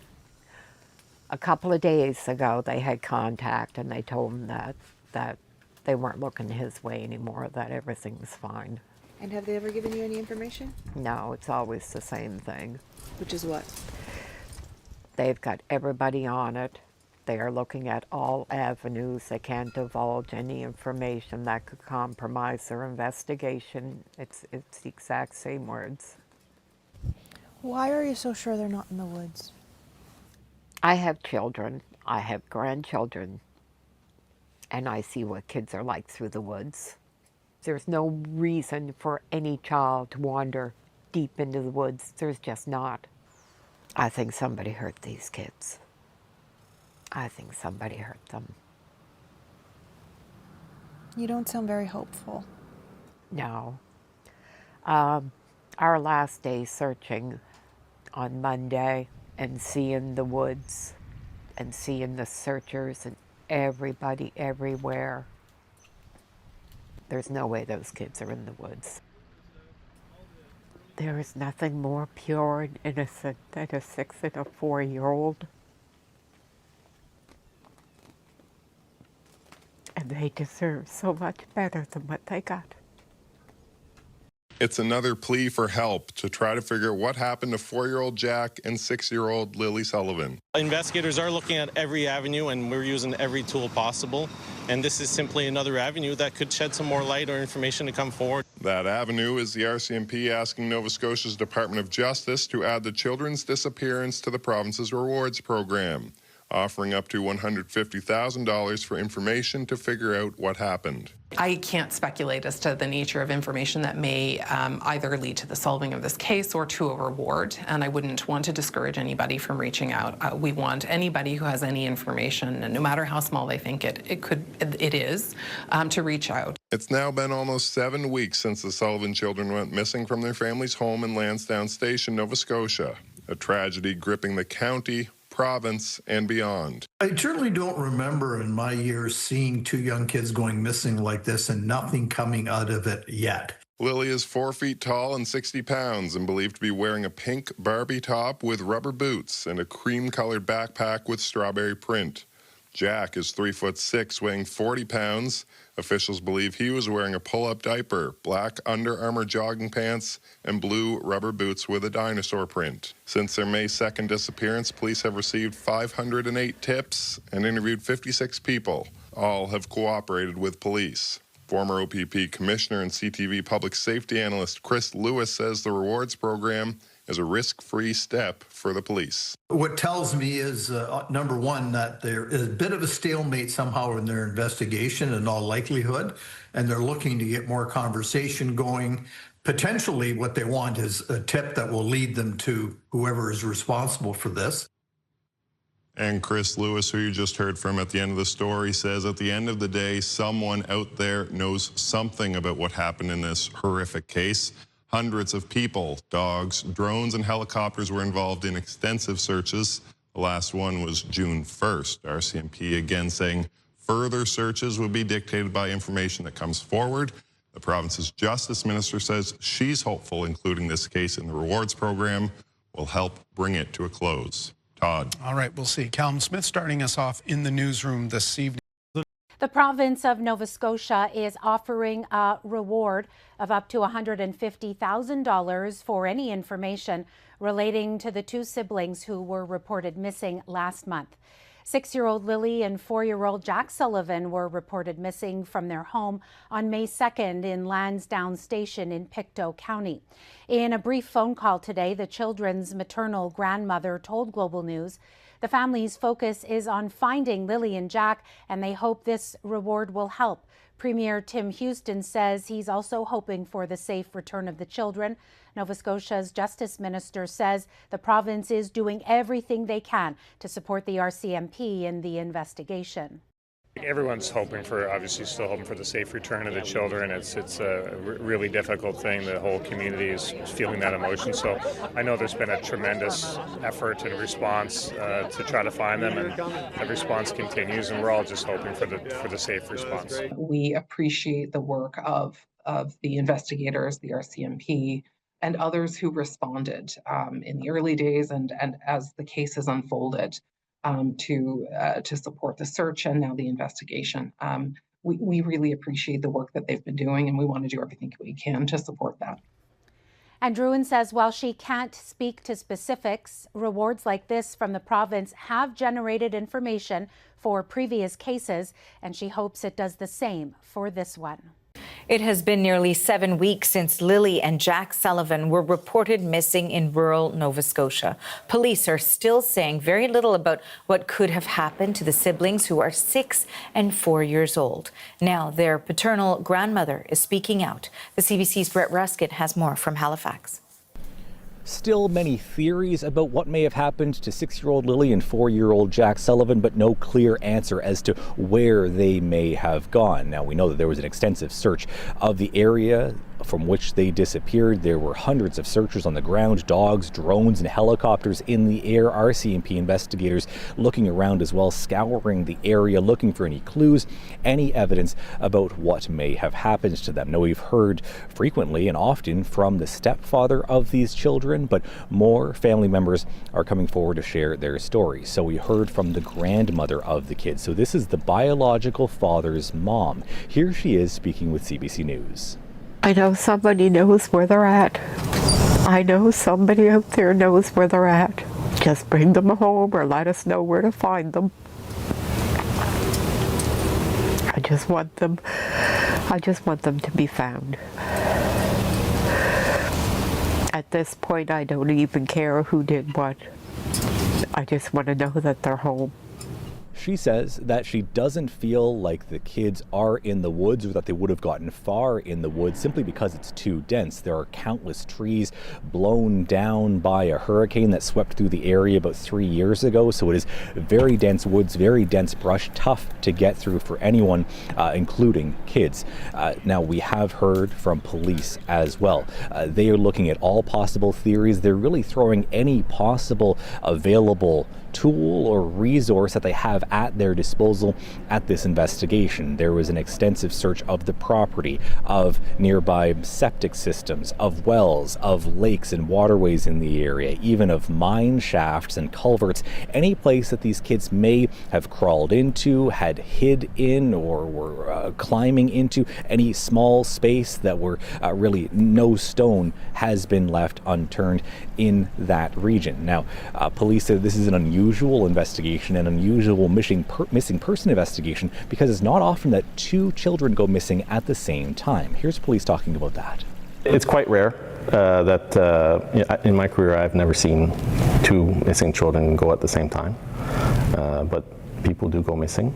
A couple of days ago, they had contact, and they told him that they weren't looking his way anymore, that everything was fine. And have they ever given you any information? No, it's always the same thing. Which is what? They've got everybody on it. They are looking at all avenues. They can't divulge any information that could compromise their investigation. It's the exact same words. Why are you so sure they're not in the woods? I have children. I have grandchildren. And I see what kids are like through the woods. There's no reason for any child to wander deep into the woods. There's just not. I think somebody hurt these kids. I think somebody hurt them. You don't sound very hopeful. No. Our last day searching on Monday and seeing the woods and seeing the searchers and everybody everywhere. There's no way those kids are in the woods. There is nothing more pure and innocent than a 6 and a 4-year-old. And they deserve so much better than what they got. It's another plea for help to try to figure out what happened to 4-year-old Jack and 6-year-old Lily Sullivan. Investigators are looking at every avenue, and we're using every tool possible. And this is simply another avenue that could shed some more light or information to come forward. That avenue is the RCMP asking Nova Scotia's Department of Justice to add the children's disappearance to the province's rewards program, offering up to $150,000 for information to figure out what happened. I can't speculate as to the nature of information that may either lead to the solving of this case or to a reward, and I wouldn't want to discourage anybody from reaching out. We want anybody who has any information, and no matter how small they think it is, to reach out. It's now been almost 7 weeks since the Sullivan children went missing from their family's home in Lansdowne Station, Nova Scotia. A tragedy gripping the county, province and beyond. I certainly don't remember in my years seeing 2 young kids going missing like this and nothing coming out of it yet. Lily is 4 feet tall and 60 pounds and believed to be wearing a pink Barbie top with rubber boots and a cream-colored backpack with strawberry print. Jack is 3'6", weighing 40 pounds. Officials believe he was wearing a pull-up diaper, black Under Armour jogging pants, and blue rubber boots with a dinosaur print. Since their May 2nd disappearance, police have received 508 tips and interviewed 56 people. All have cooperated with police. Former OPP Commissioner and CTV Public Safety Analyst Chris Lewis says the rewards program is a risk-free step for the police. What tells me is, number one, that there is a bit of a stalemate somehow in their investigation in all likelihood, and they're looking to get more conversation going. Potentially what they want is a tip that will lead them to whoever is responsible for this. And Chris Lewis, who you just heard from at the end of the story, says at the end of the day, someone out there knows something about what happened in this horrific case. Hundreds of people, dogs, drones, and helicopters were involved in extensive searches. The last one was June 1st. RCMP again saying further searches will be dictated by information that comes forward. The province's justice minister says she's hopeful including this case in the rewards program will help bring it to a close. Todd. All right, we'll see. Callum Smith starting us off in the newsroom this evening. The province of Nova Scotia is offering a reward of up to $150,000 for any information relating to the 2 siblings who were reported missing last month. 6-year-old Lily and 4-year-old Jack Sullivan were reported missing from their home on May 2nd in Lansdowne Station in Pictou County. In a brief phone call today, the children's maternal grandmother told Global News the family's focus is on finding Lily and Jack, and they hope this reward will help. Premier Tim Houston says he's also hoping for the safe return of the children. Nova Scotia's Justice Minister says the province is doing everything they can to support the RCMP in the investigation. Everyone's hoping for, obviously still hoping for the safe return of the children. It's a really difficult thing. The whole community is feeling that emotion. So I know there's been a tremendous effort and response to try to find them, and the response continues, and we're all just hoping for the safe response. We appreciate the work of the investigators, the RCMP, and others who responded in the early days and as the case has unfolded. To support the search and now the investigation. We really appreciate the work that they've been doing, and we want to do everything we can to support that. And Druin says while she can't speak to specifics, rewards like this from the province have generated information for previous cases, and she hopes it does the same for this one. It has been nearly 7 weeks since Lily and Jack Sullivan were reported missing in rural Nova Scotia. Police are still saying very little about what could have happened to the siblings who are 6 and 4 years old. Now their paternal grandmother is speaking out. The CBC's Brett Ruskin has more from Halifax. Still many theories about what may have happened to 6-year-old Lily and 4-year-old Jack Sullivan, but no clear answer as to where they may have gone. Now, we know that there was an extensive search of the area from which they disappeared. There were hundreds of searchers on the ground, dogs, drones, and helicopters in the air. RCMP investigators looking around as well, scouring the area, looking for any clues, any evidence about what may have happened to them. Now, we've heard frequently and often from the stepfather of these children, but more family members are coming forward to share their stories. So we heard from the grandmother of the kids. So this is the biological father's mom. Here she is speaking with CBC News. I know somebody knows where they're at. I know somebody out there knows where they're at. Just bring them home or let us know where to find them. I just want them to be found. At this point, I don't even care who did what. I just want to know that they're home. She says that she doesn't feel like the kids are in the woods or that they would have gotten far in the woods simply because it's too dense. There are countless trees blown down by a hurricane that swept through the area about 3 years ago. So it is very dense woods, very dense brush, tough to get through for anyone, including kids. Now, we have heard from police as well. They are looking at all possible theories. They're really throwing any possible available tool or resource that they have at their disposal at this investigation. There was an extensive search of the property, of nearby septic systems, of wells, of lakes and waterways in the area, even of mine shafts and culverts, any place that these kids may have crawled into, had hid in, or were climbing into, any small space that were really no stone has been left unturned in that region. Now, police say this is an unusual investigation, an unusual missing person investigation, because it's not often that two children go missing at the same time. Here's police talking about that. It's quite rare that in my career I've never seen two missing children go at the same time, but people do go missing,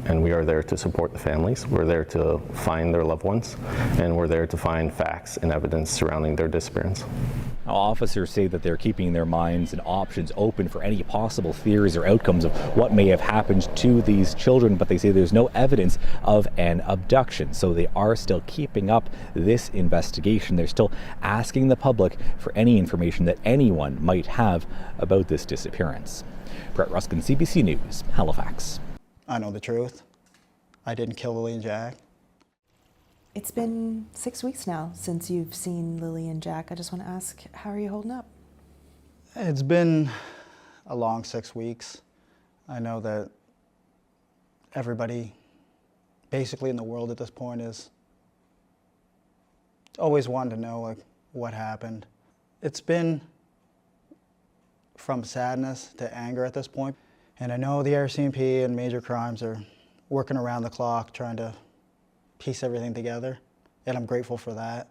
and we are there to support the families. We're there to find their loved ones, and we're there to find facts and evidence surrounding their disappearance. Now, officers say that they're keeping their minds and options open for any possible theories or outcomes of what may have happened to these children, but they say there's no evidence of an abduction. So they are still keeping up this investigation. They're still asking the public for any information that anyone might have about this disappearance. Brett Ruskin, CBC News, Halifax. I know the truth. I didn't kill Lily and Jack. It's been 6 weeks now since you've seen Lily and Jack. I just want to ask, how are you holding up? It's been a long 6 weeks. I know that everybody basically in the world at this point is always wanting to know like what happened. It's been from sadness to anger at this point. And I know the RCMP and major crimes are working around the clock trying to piece everything together, and I'm grateful for that.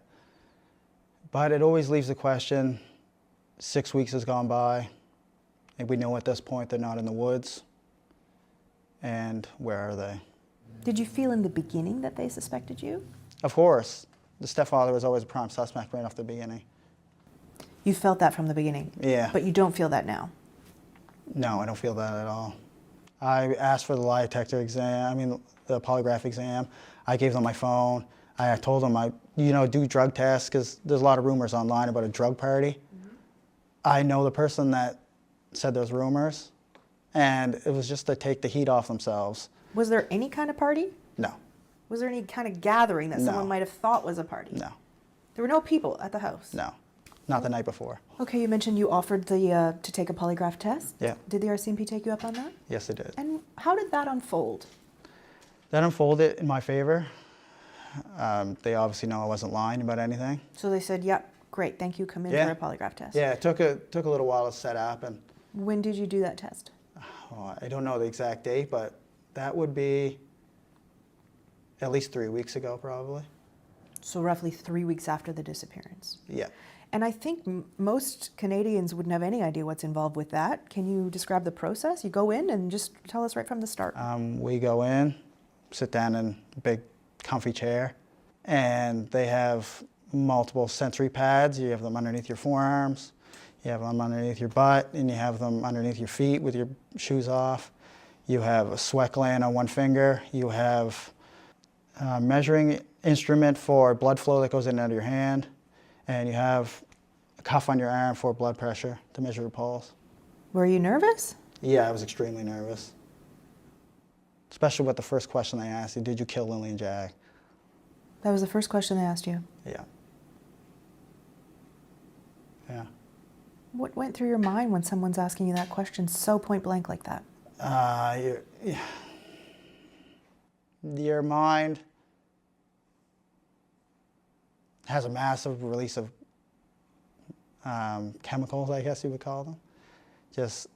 But it always leaves the question, 6 weeks has gone by, and we know at this point they're not in the woods, and where are they? Did you feel in the beginning that they suspected you? Of course. The stepfather was always a prime suspect right off the beginning. You felt that from the beginning? Yeah. But you don't feel that now? No, I don't feel that at all. I asked for the lie detector exam, the polygraph exam. I gave them my phone. I told them do drug tests, because there's a lot of rumors online about a drug party. Mm-hmm. I know the person that said those rumors, and it was just to take the heat off themselves. Was there any kind of party? No. Was there any kind of gathering that someone might have thought was a party? No. There were no people at the house? No. Not the night before. Okay, you mentioned you offered to take a polygraph test. Yeah. Did the RCMP take you up on that? Yes, they did. And how did that unfold? That unfolded in my favor. They obviously know I wasn't lying about anything. So they said, yep, great, thank you, come in for a polygraph test. Yeah, it took a little while to set up. And when did you do that test? I don't know the exact date, but that would be at least 3 weeks ago, probably. So roughly 3 weeks after the disappearance. Yeah. And I think most Canadians wouldn't have any idea what's involved with that. Can you describe the process? You go in and just tell us right from the start. We go in, sit down in a big comfy chair, and they have multiple sensory pads. You have them underneath your forearms, you have them underneath your butt, and you have them underneath your feet with your shoes off. You have a sweat gland on one finger. You have a measuring instrument for blood flow that goes in and out of your hand. And you have a cuff on your arm for blood pressure to measure your pulse. Were you nervous? Yeah, I was extremely nervous. Especially with the first question they asked you, did you kill Lily and Jack? That was the first question they asked you? Yeah. Yeah. What went through your mind when someone's asking you that question so point blank like that? Your mind has a massive release of chemicals, I guess you would call them. It's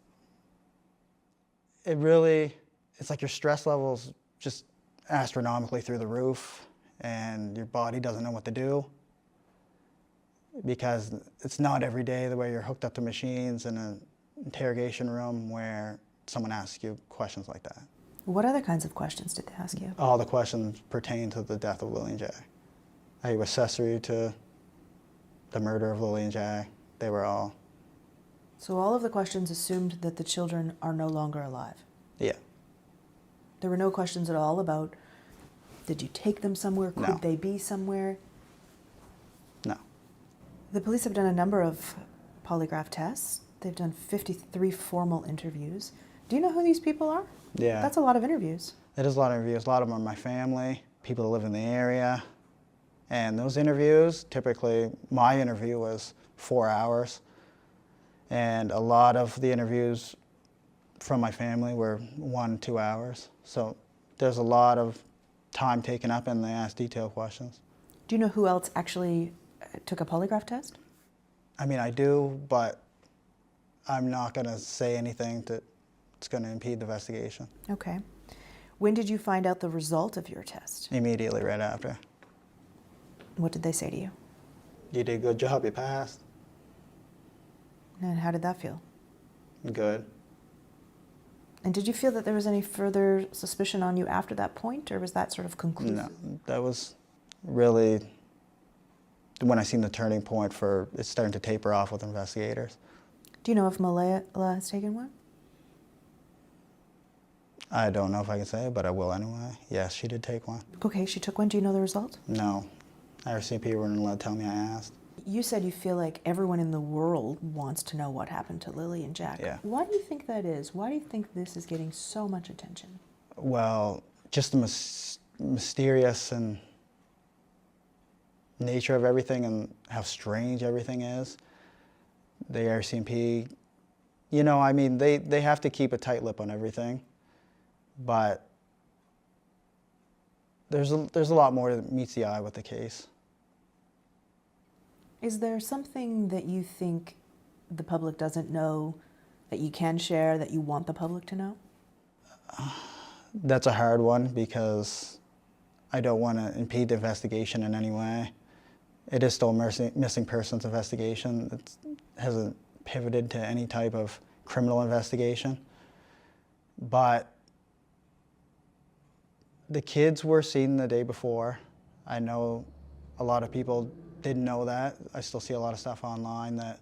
like your stress levels just astronomically through the roof, and your body doesn't know what to do, because it's not every day the way you're hooked up to machines in an interrogation room where someone asks you questions like that. What other kinds of questions did they ask you? All the questions pertain to the death of Lily and Jack. Are you accessory to the murder of Lily and Jack? They were all. So all of the questions assumed that the children are no longer alive? Yeah. There were no questions at all about, did you take them somewhere? Could No. they be somewhere? No. The police have done a number of polygraph tests. They've done 53 formal interviews. Do you know who these people are? Yeah. That's a lot of interviews. It is a lot of interviews. A lot of them are my family, people that live in the area. And those interviews, typically, my interview was 4 hours. And a lot of the interviews from my family were 1, 2 hours. So there's a lot of time taken up and they ask detailed questions. Do you know who else actually took a polygraph test? I mean, I do, but I'm not going to say anything that's going to impede the investigation. Okay. When did you find out the result of your test? Immediately right after. What did they say to you? You did a good job, you passed. And how did that feel? Good. And did you feel that there was any further suspicion on you after that point, or was that sort of conclusive? No, that was really when I seen the turning point for it starting to taper off with investigators. Do you know if Malaya has taken one? I don't know if I can say it, but I will anyway. Yes, she did take one. Okay, she took one. Do you know the result? No. RCMP wouldn't let tell me I asked. You said you feel like everyone in the world wants to know what happened to Lily and Jack. Yeah. Why do you think that is? Why do you think this is getting so much attention? Well, just the mysterious and nature of everything and how strange everything is. The RCMP, you know, I mean, they have to keep a tight lip on everything, but there's a lot more that meets the eye with the case. Is there something that you think the public doesn't know, that you can share, that you want the public to know? That's a hard one because I don't want to impede the investigation in any way. It is still a missing persons investigation. It hasn't pivoted to any type of criminal investigation. But the kids were seen the day before. I know a lot of people didn't know that. I still see a lot of stuff online that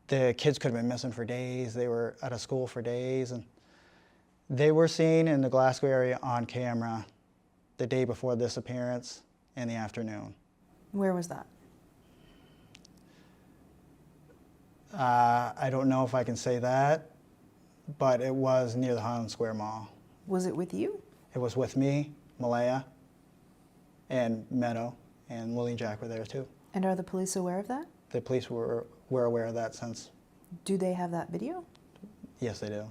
the kids could have been missing for days. They were out of school for days, and they were seen in the Glasgow area on camera the day before this appearance in the afternoon. Where was that? I don't know if I can say that, but it was near the Highland Square Mall. Was it with you? It was with me, Malaya, and Meadow, and Lily and Jack were there too. And are the police aware of that? The police were aware of that since. Do they have that video? Yes, they do.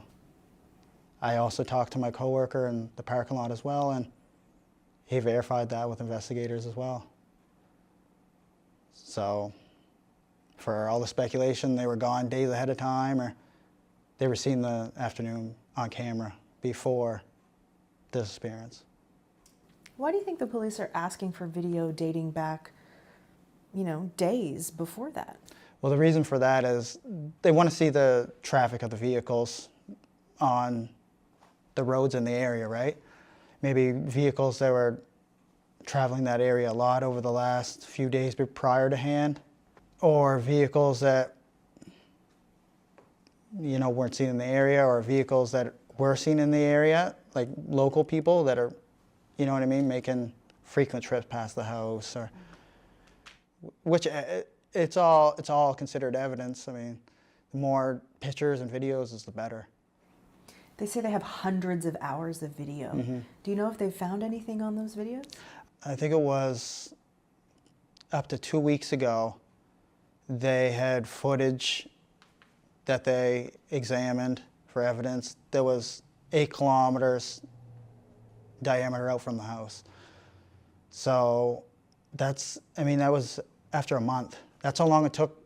I also talked to my coworker in the parking lot as well, and he verified that with investigators as well. So for all the speculation, they were gone days ahead of time, or they were seen the afternoon on camera before this disappearance. Why do you think the police are asking for video dating back, you know, days before that? Well, the reason for that is they want to see the traffic of the vehicles on the roads in the area, right? Maybe vehicles that were traveling that area a lot over the last few days prior to hand, or vehicles that, you know, weren't seen in the area, or vehicles that were seen in the area, like local people that are, you know what I mean, making frequent trips past the house, or which it's all considered evidence. I mean, the more pictures and videos is the better. They say they have hundreds of hours of video. Mm-hmm. Do you know if they've found anything on those videos? I think it was up to 2 weeks ago, they had footage that they examined for evidence that was 8 kilometers diameter out from the house. So that's, I mean, that was after a month. That's how long it took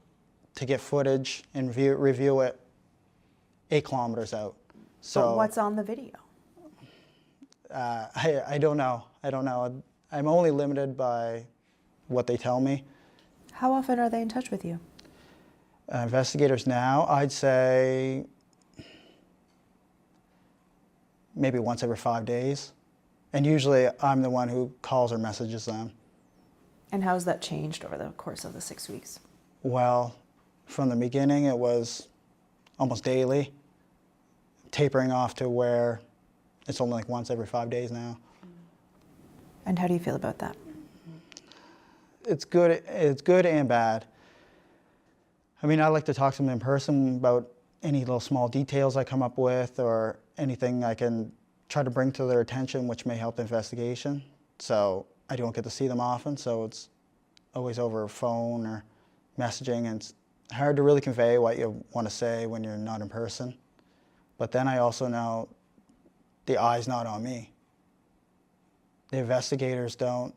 to get footage and review it 8 kilometers out. So But what's on the video? I don't know. I don't know. I'm only limited by what they tell me. How often are they in touch with you? Investigators now, I'd say maybe once every 5 days. And usually I'm the one who calls or messages them. And how has that changed over the course of the 6 weeks? Well, from the beginning it was almost daily, tapering off to where it's only like once every 5 days now. And how do you feel about that? It's good and bad. I mean, I like to talk to them in person about any little small details I come up with or anything I can try to bring to their attention which may help the investigation. So I don't get to see them often, so it's always over phone or messaging, and it's hard to really convey what you want to say when you're not in person. But then I also know the eye's not on me. The investigators don't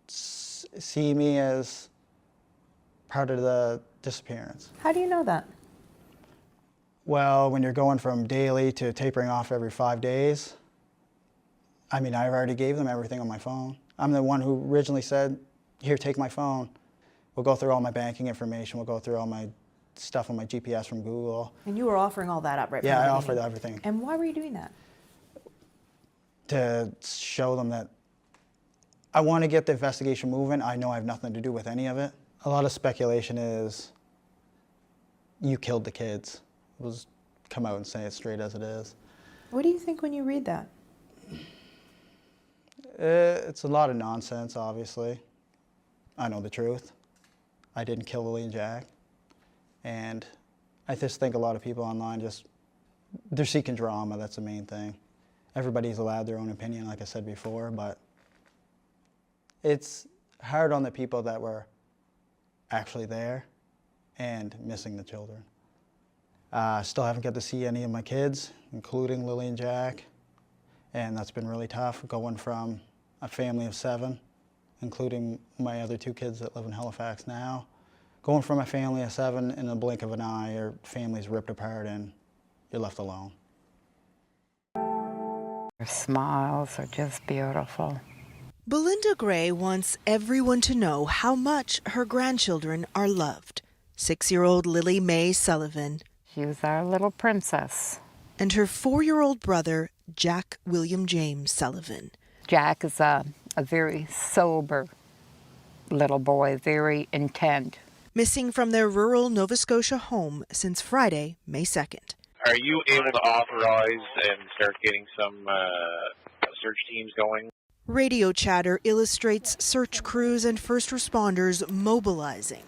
see me as part of the disappearance. How do you know that? Well, when you're going from daily to tapering off every 5 days, I mean, I've already gave them everything on my phone. I'm the one who originally said, here, take my phone. We'll go through all my banking information. We'll go through all my stuff on my GPS from Google. And you were offering all that up right from the Yeah, I beginning. offered everything. And why were you doing that? To show them that I want to get the investigation moving. I know I have nothing to do with any of it. A lot of speculation is you killed the kids. We'll just come out and say it straight as it is. What do you think when you read that? It's a lot of nonsense, obviously. I know the truth. I didn't kill Lily and Jack. And I just think a lot of people online they're seeking drama, that's the main thing. Everybody's allowed their own opinion, like I said before, but it's hard on the people that were actually there and missing the children. Still haven't got to see any of my kids, including Lily and Jack, and that's been really tough, going from a family of 7, including my other 2 kids that live in Halifax now. Going from a family of 7 in the blink of an eye, your family's ripped apart and you're left alone. Her smiles are just beautiful. Belinda Gray wants everyone to know how much her grandchildren are loved. 6-year-old Lily Mae Sullivan. She was our little princess. And her 4-year-old brother, Jack William James Sullivan. Jack is a very sober little boy, very intent. Missing from their rural Nova Scotia home since Friday, May 2nd. Are you able to authorize and start getting some search teams going? Radio chatter illustrates search crews and first responders mobilizing.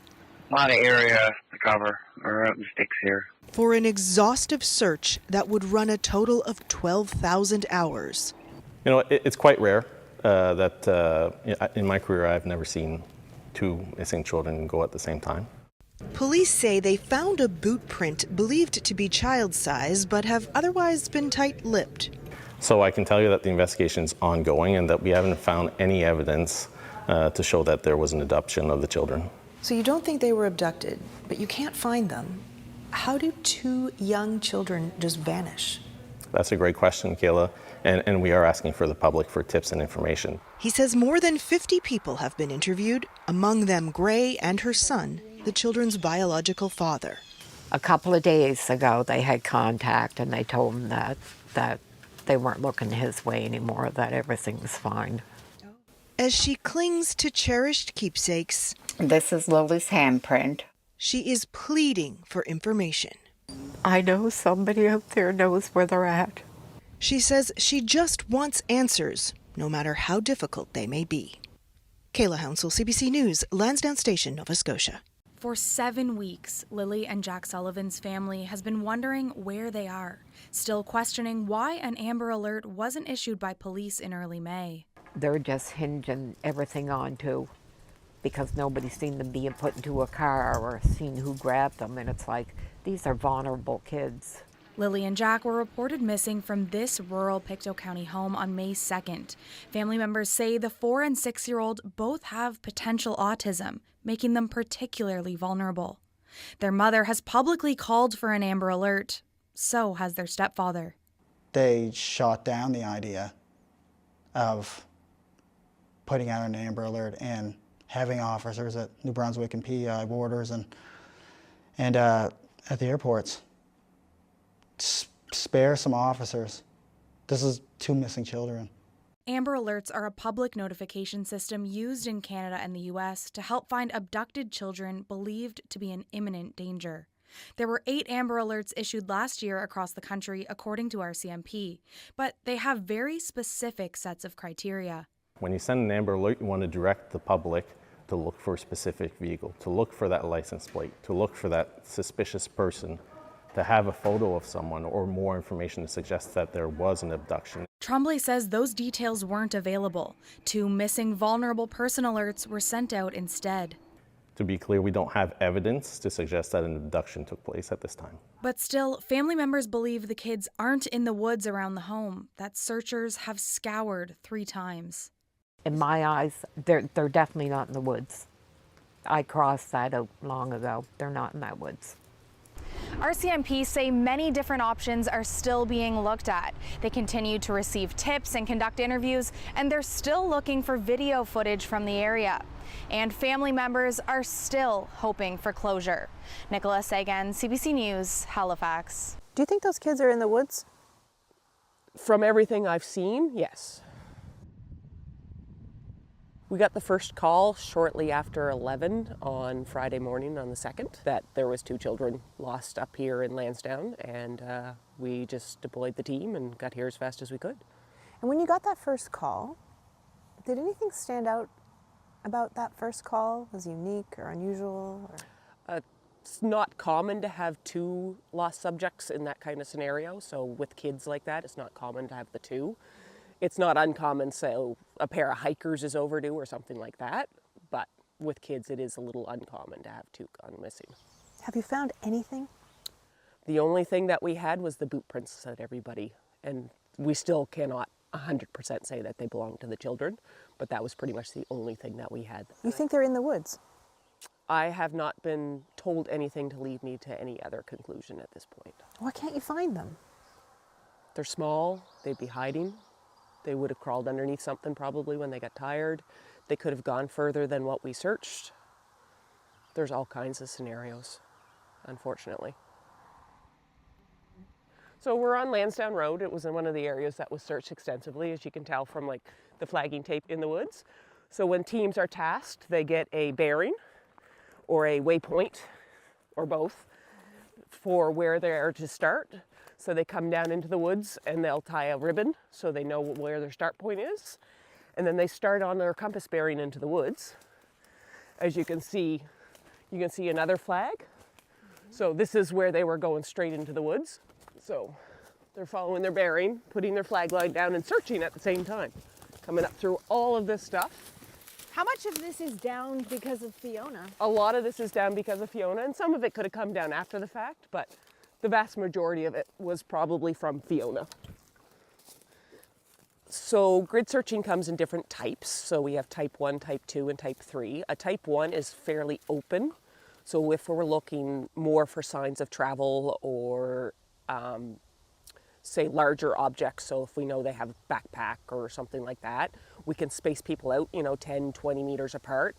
A lot of area to cover. We're out in the sticks here. For an exhaustive search that would run a total of 12,000 hours. You know, it's quite rare that in my career I've never seen 2 missing children go at the same time. Police say they found a boot print believed to be child size, but have otherwise been tight-lipped. So I can tell you that the investigation is ongoing and that we haven't found any evidence to show that there was an abduction of the children. So you don't think they were abducted, but you can't find them. How do 2 young children just vanish? That's a great question, Kayla, and we are asking for the public for tips and information. He says more than 50 people have been interviewed, among them Gray and her son, the children's biological father. A couple of days ago, they had contact and they told him that they weren't looking his way anymore, that everything was fine. As she clings to cherished keepsakes, this is Lily's handprint. She is pleading for information. I know somebody out there knows where they're at. She says she just wants answers, no matter how difficult they may be. Kayla Hounsell, CBC News, Lansdowne Station, Nova Scotia. For 7 weeks, Lily and Jack Sullivan's family has been wondering where they are, still questioning why an Amber Alert wasn't issued by police in early May. They're just hinging everything on to, because nobody's seen them being put into a car or seen who grabbed them, and it's like, these are vulnerable kids. Lily and Jack were reported missing from this rural Pictou County home on May 2nd. Family members say the 4- and 6-year-old both have potential autism, making them particularly vulnerable. Their mother has publicly called for an Amber Alert. So has their stepfather. They shot down the idea of putting out an Amber Alert and having officers at New Brunswick and PEI borders and at the airports. Spare some officers This is 2 missing children. Amber Alerts are a public notification system used in Canada and the U.S. to help find abducted children believed to be in imminent danger. There were 8 Amber Alerts issued last year across the country, according to RCMP, but they have very specific sets of criteria. When you send an Amber Alert, you want to direct the public to look for a specific vehicle, to look for that license plate, to look for that suspicious person, to have a photo of someone or more information to suggest that there was an abduction. Tremblay says those details weren't available. 2 missing vulnerable person alerts were sent out instead. To be clear, we don't have evidence to suggest that an abduction took place at this time. But still, family members believe the kids aren't in the woods around the home, that searchers have scoured 3 times. In my eyes, they're definitely not in the woods. I crossed that out long ago. They're not in that woods. RCMP say many different options are still being looked at. They continue to receive tips and conduct interviews, and they're still looking for video footage from the area. And family members are still hoping for closure. Nicola Sagan, CBC News, Halifax. Do you think those kids are in the woods? From everything I've seen, yes. We got the first call shortly after 11 on Friday morning on the 2nd that there was 2 children lost up here in Lansdowne, and we just deployed the team and got here as fast as we could. And when you got that first call, did anything stand out about that first call as unique or unusual? Or? It's not common to have 2 lost subjects in that kind of scenario, so with kids like that, it's not common to have the 2. It's not uncommon, so a pair of hikers is overdue or something like that, but with kids it is a little uncommon to have 2 gone missing. Have you found anything? The only thing that we had was the boot prints that everybody, and we still cannot 100% say that they belong to the children, but that was pretty much the only thing that we had. You think they're in the woods? I have not been told anything to lead me to any other conclusion at this point. Why can't you find them? They're small, they'd be hiding. They would have crawled underneath something probably when they got tired. They could have gone further than what we searched. There's all kinds of scenarios, unfortunately. So we're on Lansdowne Road. It was in one of the areas that was searched extensively, as you can tell from like the flagging tape in the woods. So when teams are tasked, they get a bearing or a waypoint or both for where they are to start. So they come down into the woods and they'll tie a ribbon so they know where their start point is. And then they start on their compass bearing into the woods. As you can see another flag. So this is where they were going straight into the woods. So they're following their bearing, putting their flag line down and searching at the same time. Coming up through all of this stuff. How much of this is down because of Fiona? A lot of this is down because of Fiona, and some of it could have come down after the fact, but the vast majority of it was probably from Fiona. So grid searching comes in different types. So we have type 1, type 2, and type 3. A type 1 is fairly open. So if we're looking more for signs of travel or say larger objects, so if we know they have a backpack or something like that, we can space people out, 10, 20 meters apart.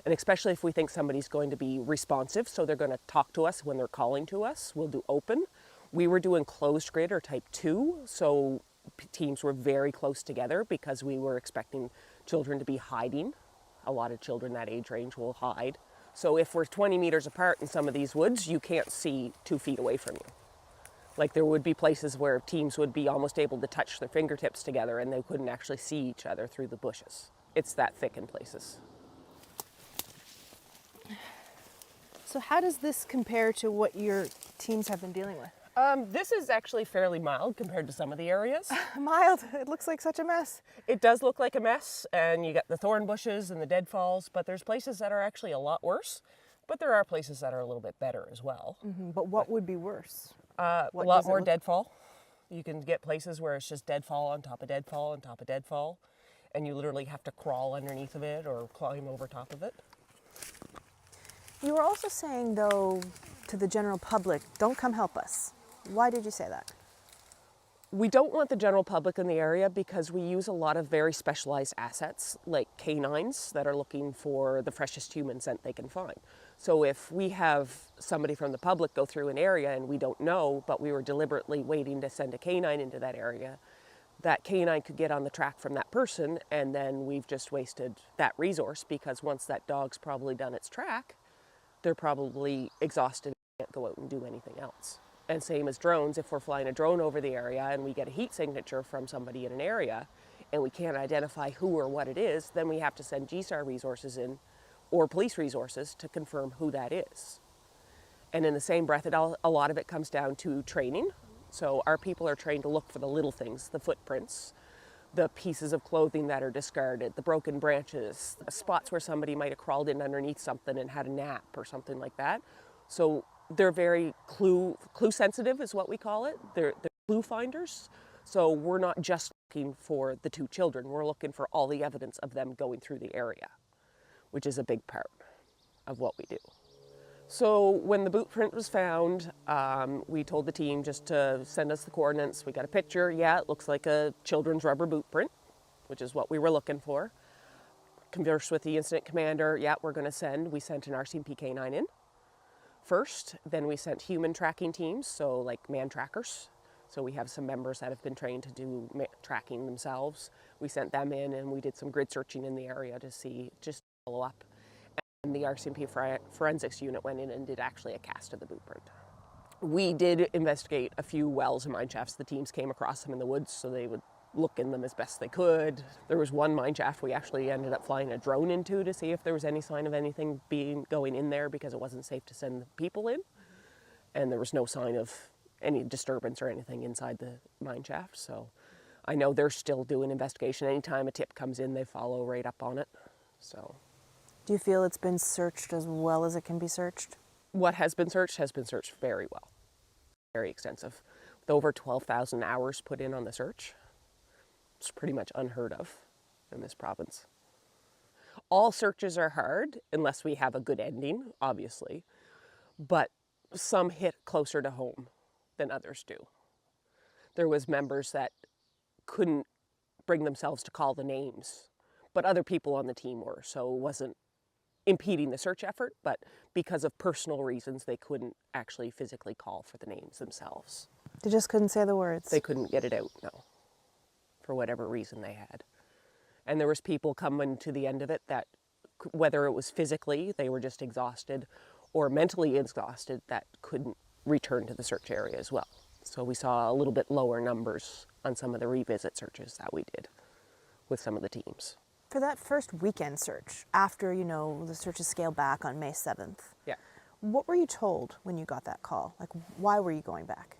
And especially if we think somebody's going to be responsive, so they're going to talk to us when they're calling to us, we'll do open. We were doing closed grid or type 2, so teams were very close together because we were expecting children to be hiding. A lot of children that age range will hide. So if we're 20 meters apart in some of these woods, you can't see 2 feet away from you. Like there would be places where teams would be almost able to touch their fingertips together and they couldn't actually see each other through the bushes. It's that thick in places. So how does this compare to what your teams have been dealing with? This is actually fairly mild compared to some of the areas. Mild? It looks like such a mess. It does look like a mess, and you got the thorn bushes and the deadfalls, but there's places that are actually a lot worse, but there are places that are a little bit better as well. Mm-hmm. But what would be worse? A lot more deadfall. You can get places where it's just deadfall on top of deadfall on top of deadfall, and you literally have to crawl underneath of it or climb over top of it. You were also saying, though, to the general public, don't come help us. Why did you say that? We don't want the general public in the area because we use a lot of very specialized assets like canines that are looking for the freshest human scent they can find. So if we have somebody from the public go through an area and we don't know, but we were deliberately waiting to send a canine into that area, that canine could get on the track from that person, and then we've just wasted that resource, because once that dog's probably done its track, they're probably exhausted and can't go out and do anything else. And same as drones, if we're flying a drone over the area and we get a heat signature from somebody in an area and we can't identify who or what it is, then we have to send GSAR resources in or police resources to confirm who that is. And in the same breath, a lot of it comes down to training. So our people are trained to look for the little things, the footprints, the pieces of clothing that are discarded, the broken branches, the spots where somebody might have crawled in underneath something and had a nap or something like that. So they're very clue sensitive is what we call it. They're clue finders. So we're not just looking for the two children, we're looking for all the evidence of them going through the area, which is a big part of what we do. So when the boot print was found, we told the team just to send us the coordinates. We got a picture. Yeah, it looks like a children's rubber boot print, which is what we were looking for. Conversed with the incident commander. Yeah, we're going to send. We sent an RCMP canine in first. Then we sent human tracking teams, so like man trackers. So we have some members that have been trained to do tracking themselves. We sent them in, and we did some grid searching in the area to see, just follow up. And the RCMP forensics unit went in and did actually a cast of the boot print. We did investigate a few wells and mine shafts. The teams came across them in the woods, so they would look in them as best they could. There was one mine shaft we actually ended up flying a drone into to see if there was any sign of anything going in there, because it wasn't safe to send people in. And there was no sign of any disturbance or anything inside the mine shaft. So I know they're still doing investigation. Anytime a tip comes in, they follow right up on it. So. Do you feel it's been searched as well as it can be searched? What has been searched very well, very extensive. With over 12,000 hours put in on the search. It's pretty much unheard of in this province. All searches are hard unless we have a good ending, obviously, but some hit closer to home than others do. There was members that couldn't bring themselves to call the names, but other people on the team were, so it wasn't impeding the search effort, but because of personal reasons, they couldn't actually physically call for the names themselves. They just couldn't say the words? They couldn't get it out, no, for whatever reason they had. And there was people coming to the end of it that, whether it was physically, they were just exhausted, or mentally exhausted, that couldn't return to the search area as well. So we saw a little bit lower numbers on some of the revisit searches that we did with some of the teams. For that first weekend search, after, the searches scaled back on May 7th, yeah, what were you told when you got that call? Like, why were you going back?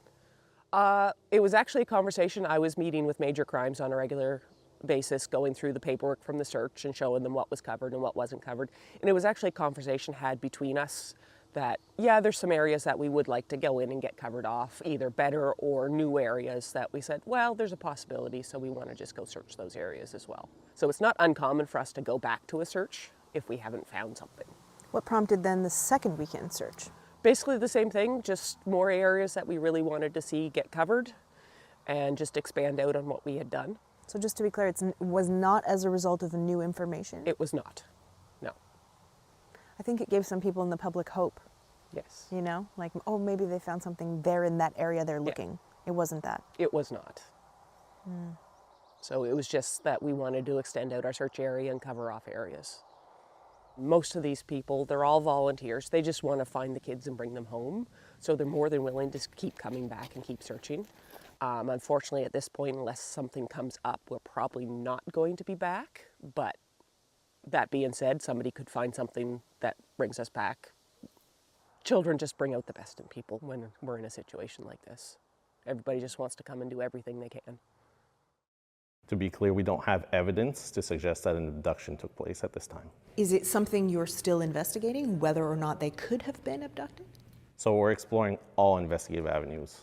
It was actually a conversation. I was meeting with major crimes on a regular basis, going through the paperwork from the search and showing them what was covered and what wasn't covered. And it was actually a conversation had between us that, yeah, there's some areas that we would like to go in and get covered off, either better or new areas that we said, well, there's a possibility, so we want to just go search those areas as well. So it's not uncommon for us to go back to a search if we haven't found something. What prompted then the second weekend search? Basically the same thing, just more areas that we really wanted to see get covered and just expand out on what we had done. So just to be clear, it was not as a result of the new information? It was not, no. I think it gave some people in the public hope. Yes. Like, oh, maybe they found something there in that area they're looking. Yeah. It wasn't that. It was not. So it was just that we wanted to extend out our search area and cover off areas. Most of these people, they're all volunteers. They just want to find the kids and bring them home. So they're more than willing to keep coming back and keep searching. Unfortunately, at this point, unless something comes up, we're probably not going to be back. But that being said, somebody could find something that brings us back. Children just bring out the best in people when we're in a situation like this. Everybody just wants to come and do everything they can. To be clear, we don't have evidence to suggest that an abduction took place at this time. Is it something you're still investigating, whether or not they could have been abducted? So we're exploring all investigative avenues.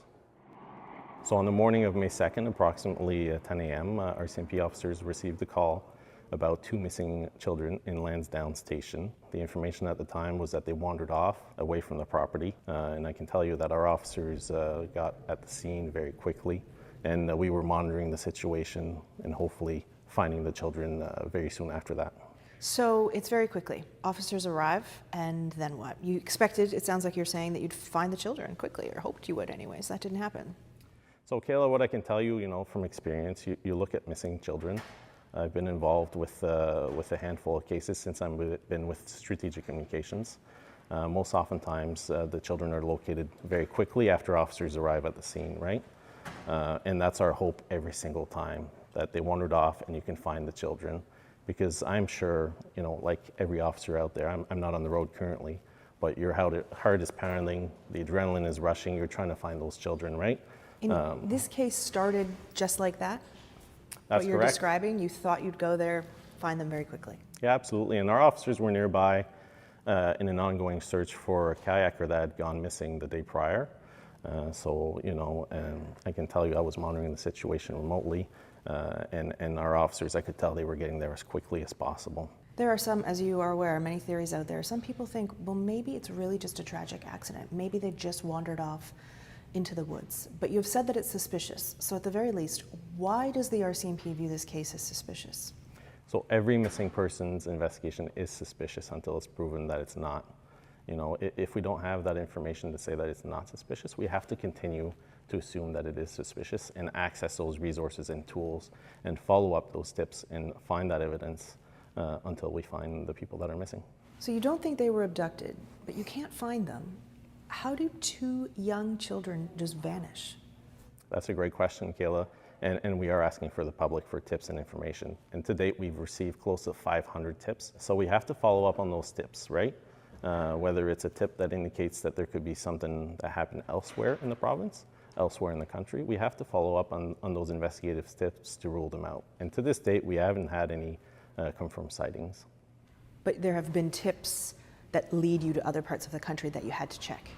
So on the morning of May 2nd, approximately 10 a.m., RCMP officers received a call about two missing children in Lansdowne Station. The information at the time was that they wandered off away from the property, and I can tell you that our officers got at the scene very quickly, and we were monitoring the situation and hopefully finding the children very soon after that. So it's very quickly. Officers arrive, and then what? You expected, it sounds like you're saying, that you'd find the children quickly, or hoped you would anyways. That didn't happen. So Kayla, what I can tell you, from experience, you look at missing children. I've been involved with a handful of cases since I've been with Strategic Communications. Most oftentimes, the children are located very quickly after officers arrive at the scene, right? And that's our hope every single time, that they wandered off and you can find the children. Because I'm sure, like every officer out there, I'm not on the road currently, but your heart is pounding, the adrenaline is rushing, you're trying to find those children, right? And this case started just like that? That's what you're correct. describing, you thought you'd go there, find them very quickly. Yeah, absolutely. And our officers were nearby in an ongoing search for a kayaker that had gone missing the day prior. I can tell you I was monitoring the situation remotely, and our officers, I could tell they were getting there as quickly as possible. There are some, as you are aware, many theories out there. Some people think, well, maybe it's really just a tragic accident. Maybe they just wandered off into the woods. But you've said that it's suspicious. So at the very least, why does the RCMP view this case as suspicious? So every missing persons investigation is suspicious until it's proven that it's not. If we don't have that information to say that it's not suspicious, we have to continue to assume that it is suspicious and access those resources and tools and follow up those tips and find that evidence until we find the people that are missing. So you don't think they were abducted, but you can't find them. How do 2 young children just vanish? That's a great question, Kayla. And we are asking for the public for tips and information. And to date, we've received close to 500 tips. So we have to follow up on those tips, right? Whether it's a tip that indicates that there could be something that happened elsewhere in the province, elsewhere in the country, we have to follow up on those investigative tips to rule them out. And to this date, we haven't had any confirmed sightings. But there have been tips that lead you to other parts of the country that you had to check.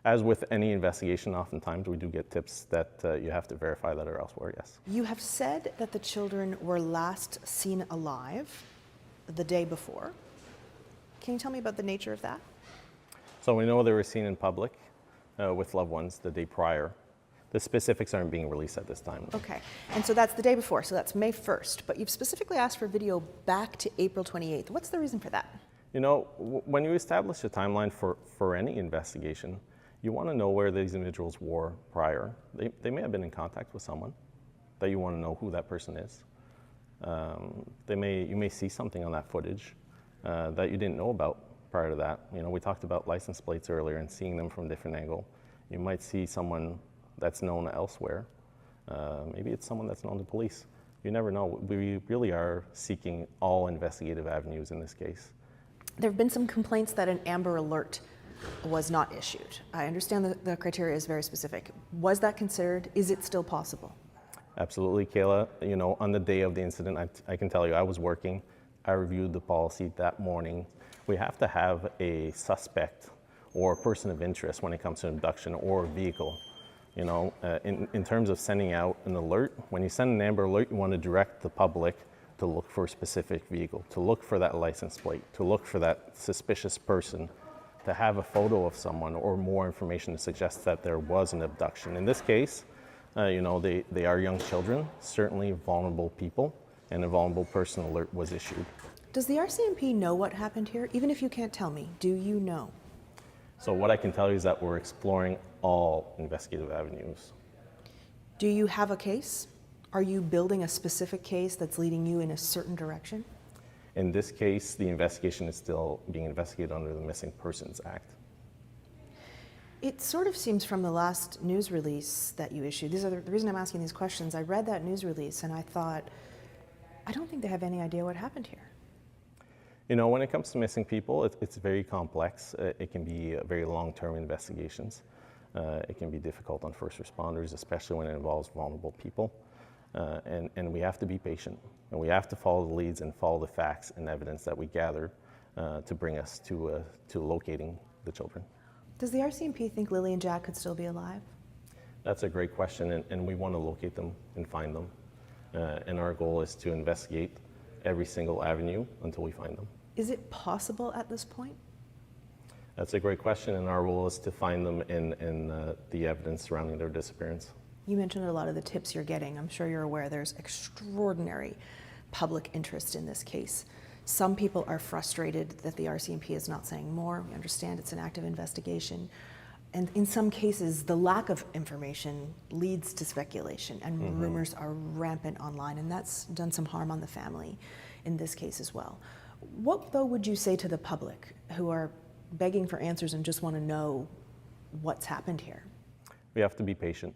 As with any investigation, oftentimes we do get tips that you have to verify that are elsewhere, yes. You have said that the children were last seen alive the day before. Can you tell me about the nature of that? So we know they were seen in public with loved ones the day prior. The specifics aren't being released at this time. Okay, and so that's the day before, so that's May 1st, but you've specifically asked for video back to April 28th. What's the reason for that? When you establish a timeline for any investigation, you want to know where these individuals were prior. They may have been in contact with someone that you want to know who that person is. You may see something on that footage that you didn't know about prior to that. We talked about license plates earlier and seeing them from a different angle. You might see someone that's known elsewhere. Maybe it's someone that's known to police. You never know. We really are seeking all investigative avenues in this case. There have been some complaints that an Amber Alert was not issued. I understand that the criteria is very specific. Was that considered? Is it still possible? Absolutely, Kayla. On the day of the incident, I can tell you I was working. I reviewed the policy that morning. We have to have a suspect or a person of interest when it comes to abduction or a vehicle. In terms of sending out an alert, when you send an Amber Alert, you want to direct the public to look for a specific vehicle, to look for that license plate, to look for that suspicious person, to have a photo of someone or more information to suggest that there was an abduction. In this case, they are young children, certainly vulnerable people, and a vulnerable person alert was issued. Does the RCMP know what happened here? Even if you can't tell me, do you know? So what I can tell you is that we're exploring all investigative avenues. Do you have a case? Are you building a specific case that's leading you in a certain direction? In this case, the investigation is still being investigated under the Missing Persons Act. It sort of seems from the last news release that you issued, the reason I'm asking these questions, I read that news release and I thought, I don't think they have any idea what happened here. When it comes to missing people, it's very complex. It can be very long-term investigations. It can be difficult on first responders, especially when it involves vulnerable people. And we have to be patient, and we have to follow the leads and follow the facts and evidence that we gather to bring us to locating the children. Does the RCMP think Lily and Jack could still be alive? That's a great question, and we want to locate them and find them. And our goal is to investigate every single avenue until we find them. Is it possible at this point? That's a great question, and our role is to find them in the evidence surrounding their disappearance. You mentioned a lot of the tips you're getting. I'm sure you're aware there's extraordinary public interest in this case. Some people are frustrated that the RCMP is not saying more. We understand it's an active investigation. And in some cases, the lack of information leads to speculation, and rumors are rampant online, and that's done some harm on the family in this case as well. What, though, would you say to the public who are begging for answers and just want to know what's happened here? We have to be patient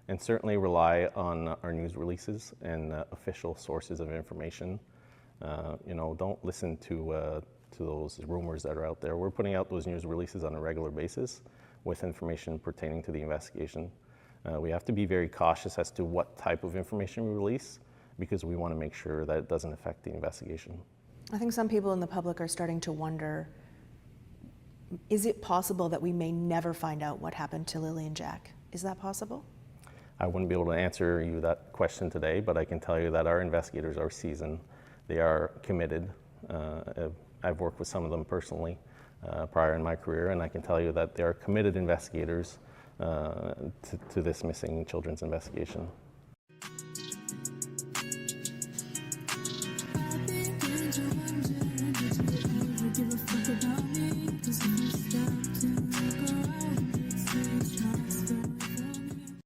and certainly rely on our news releases and official sources of information. Don't listen to those rumors that are out there. We're putting out those news releases on a regular basis with information pertaining to the investigation. We have to be very cautious as to what type of information we release because we want to make sure that it doesn't affect the investigation. I think some people in the public are starting to wonder, is it possible that we may never find out what happened to Lily and Jack? Is that possible? I wouldn't be able to answer you that question today, but I can tell you that our investigators are seasoned. They are committed. I've worked with some of them personally prior in my career, and I can tell you that they are committed investigators to this missing children's investigation.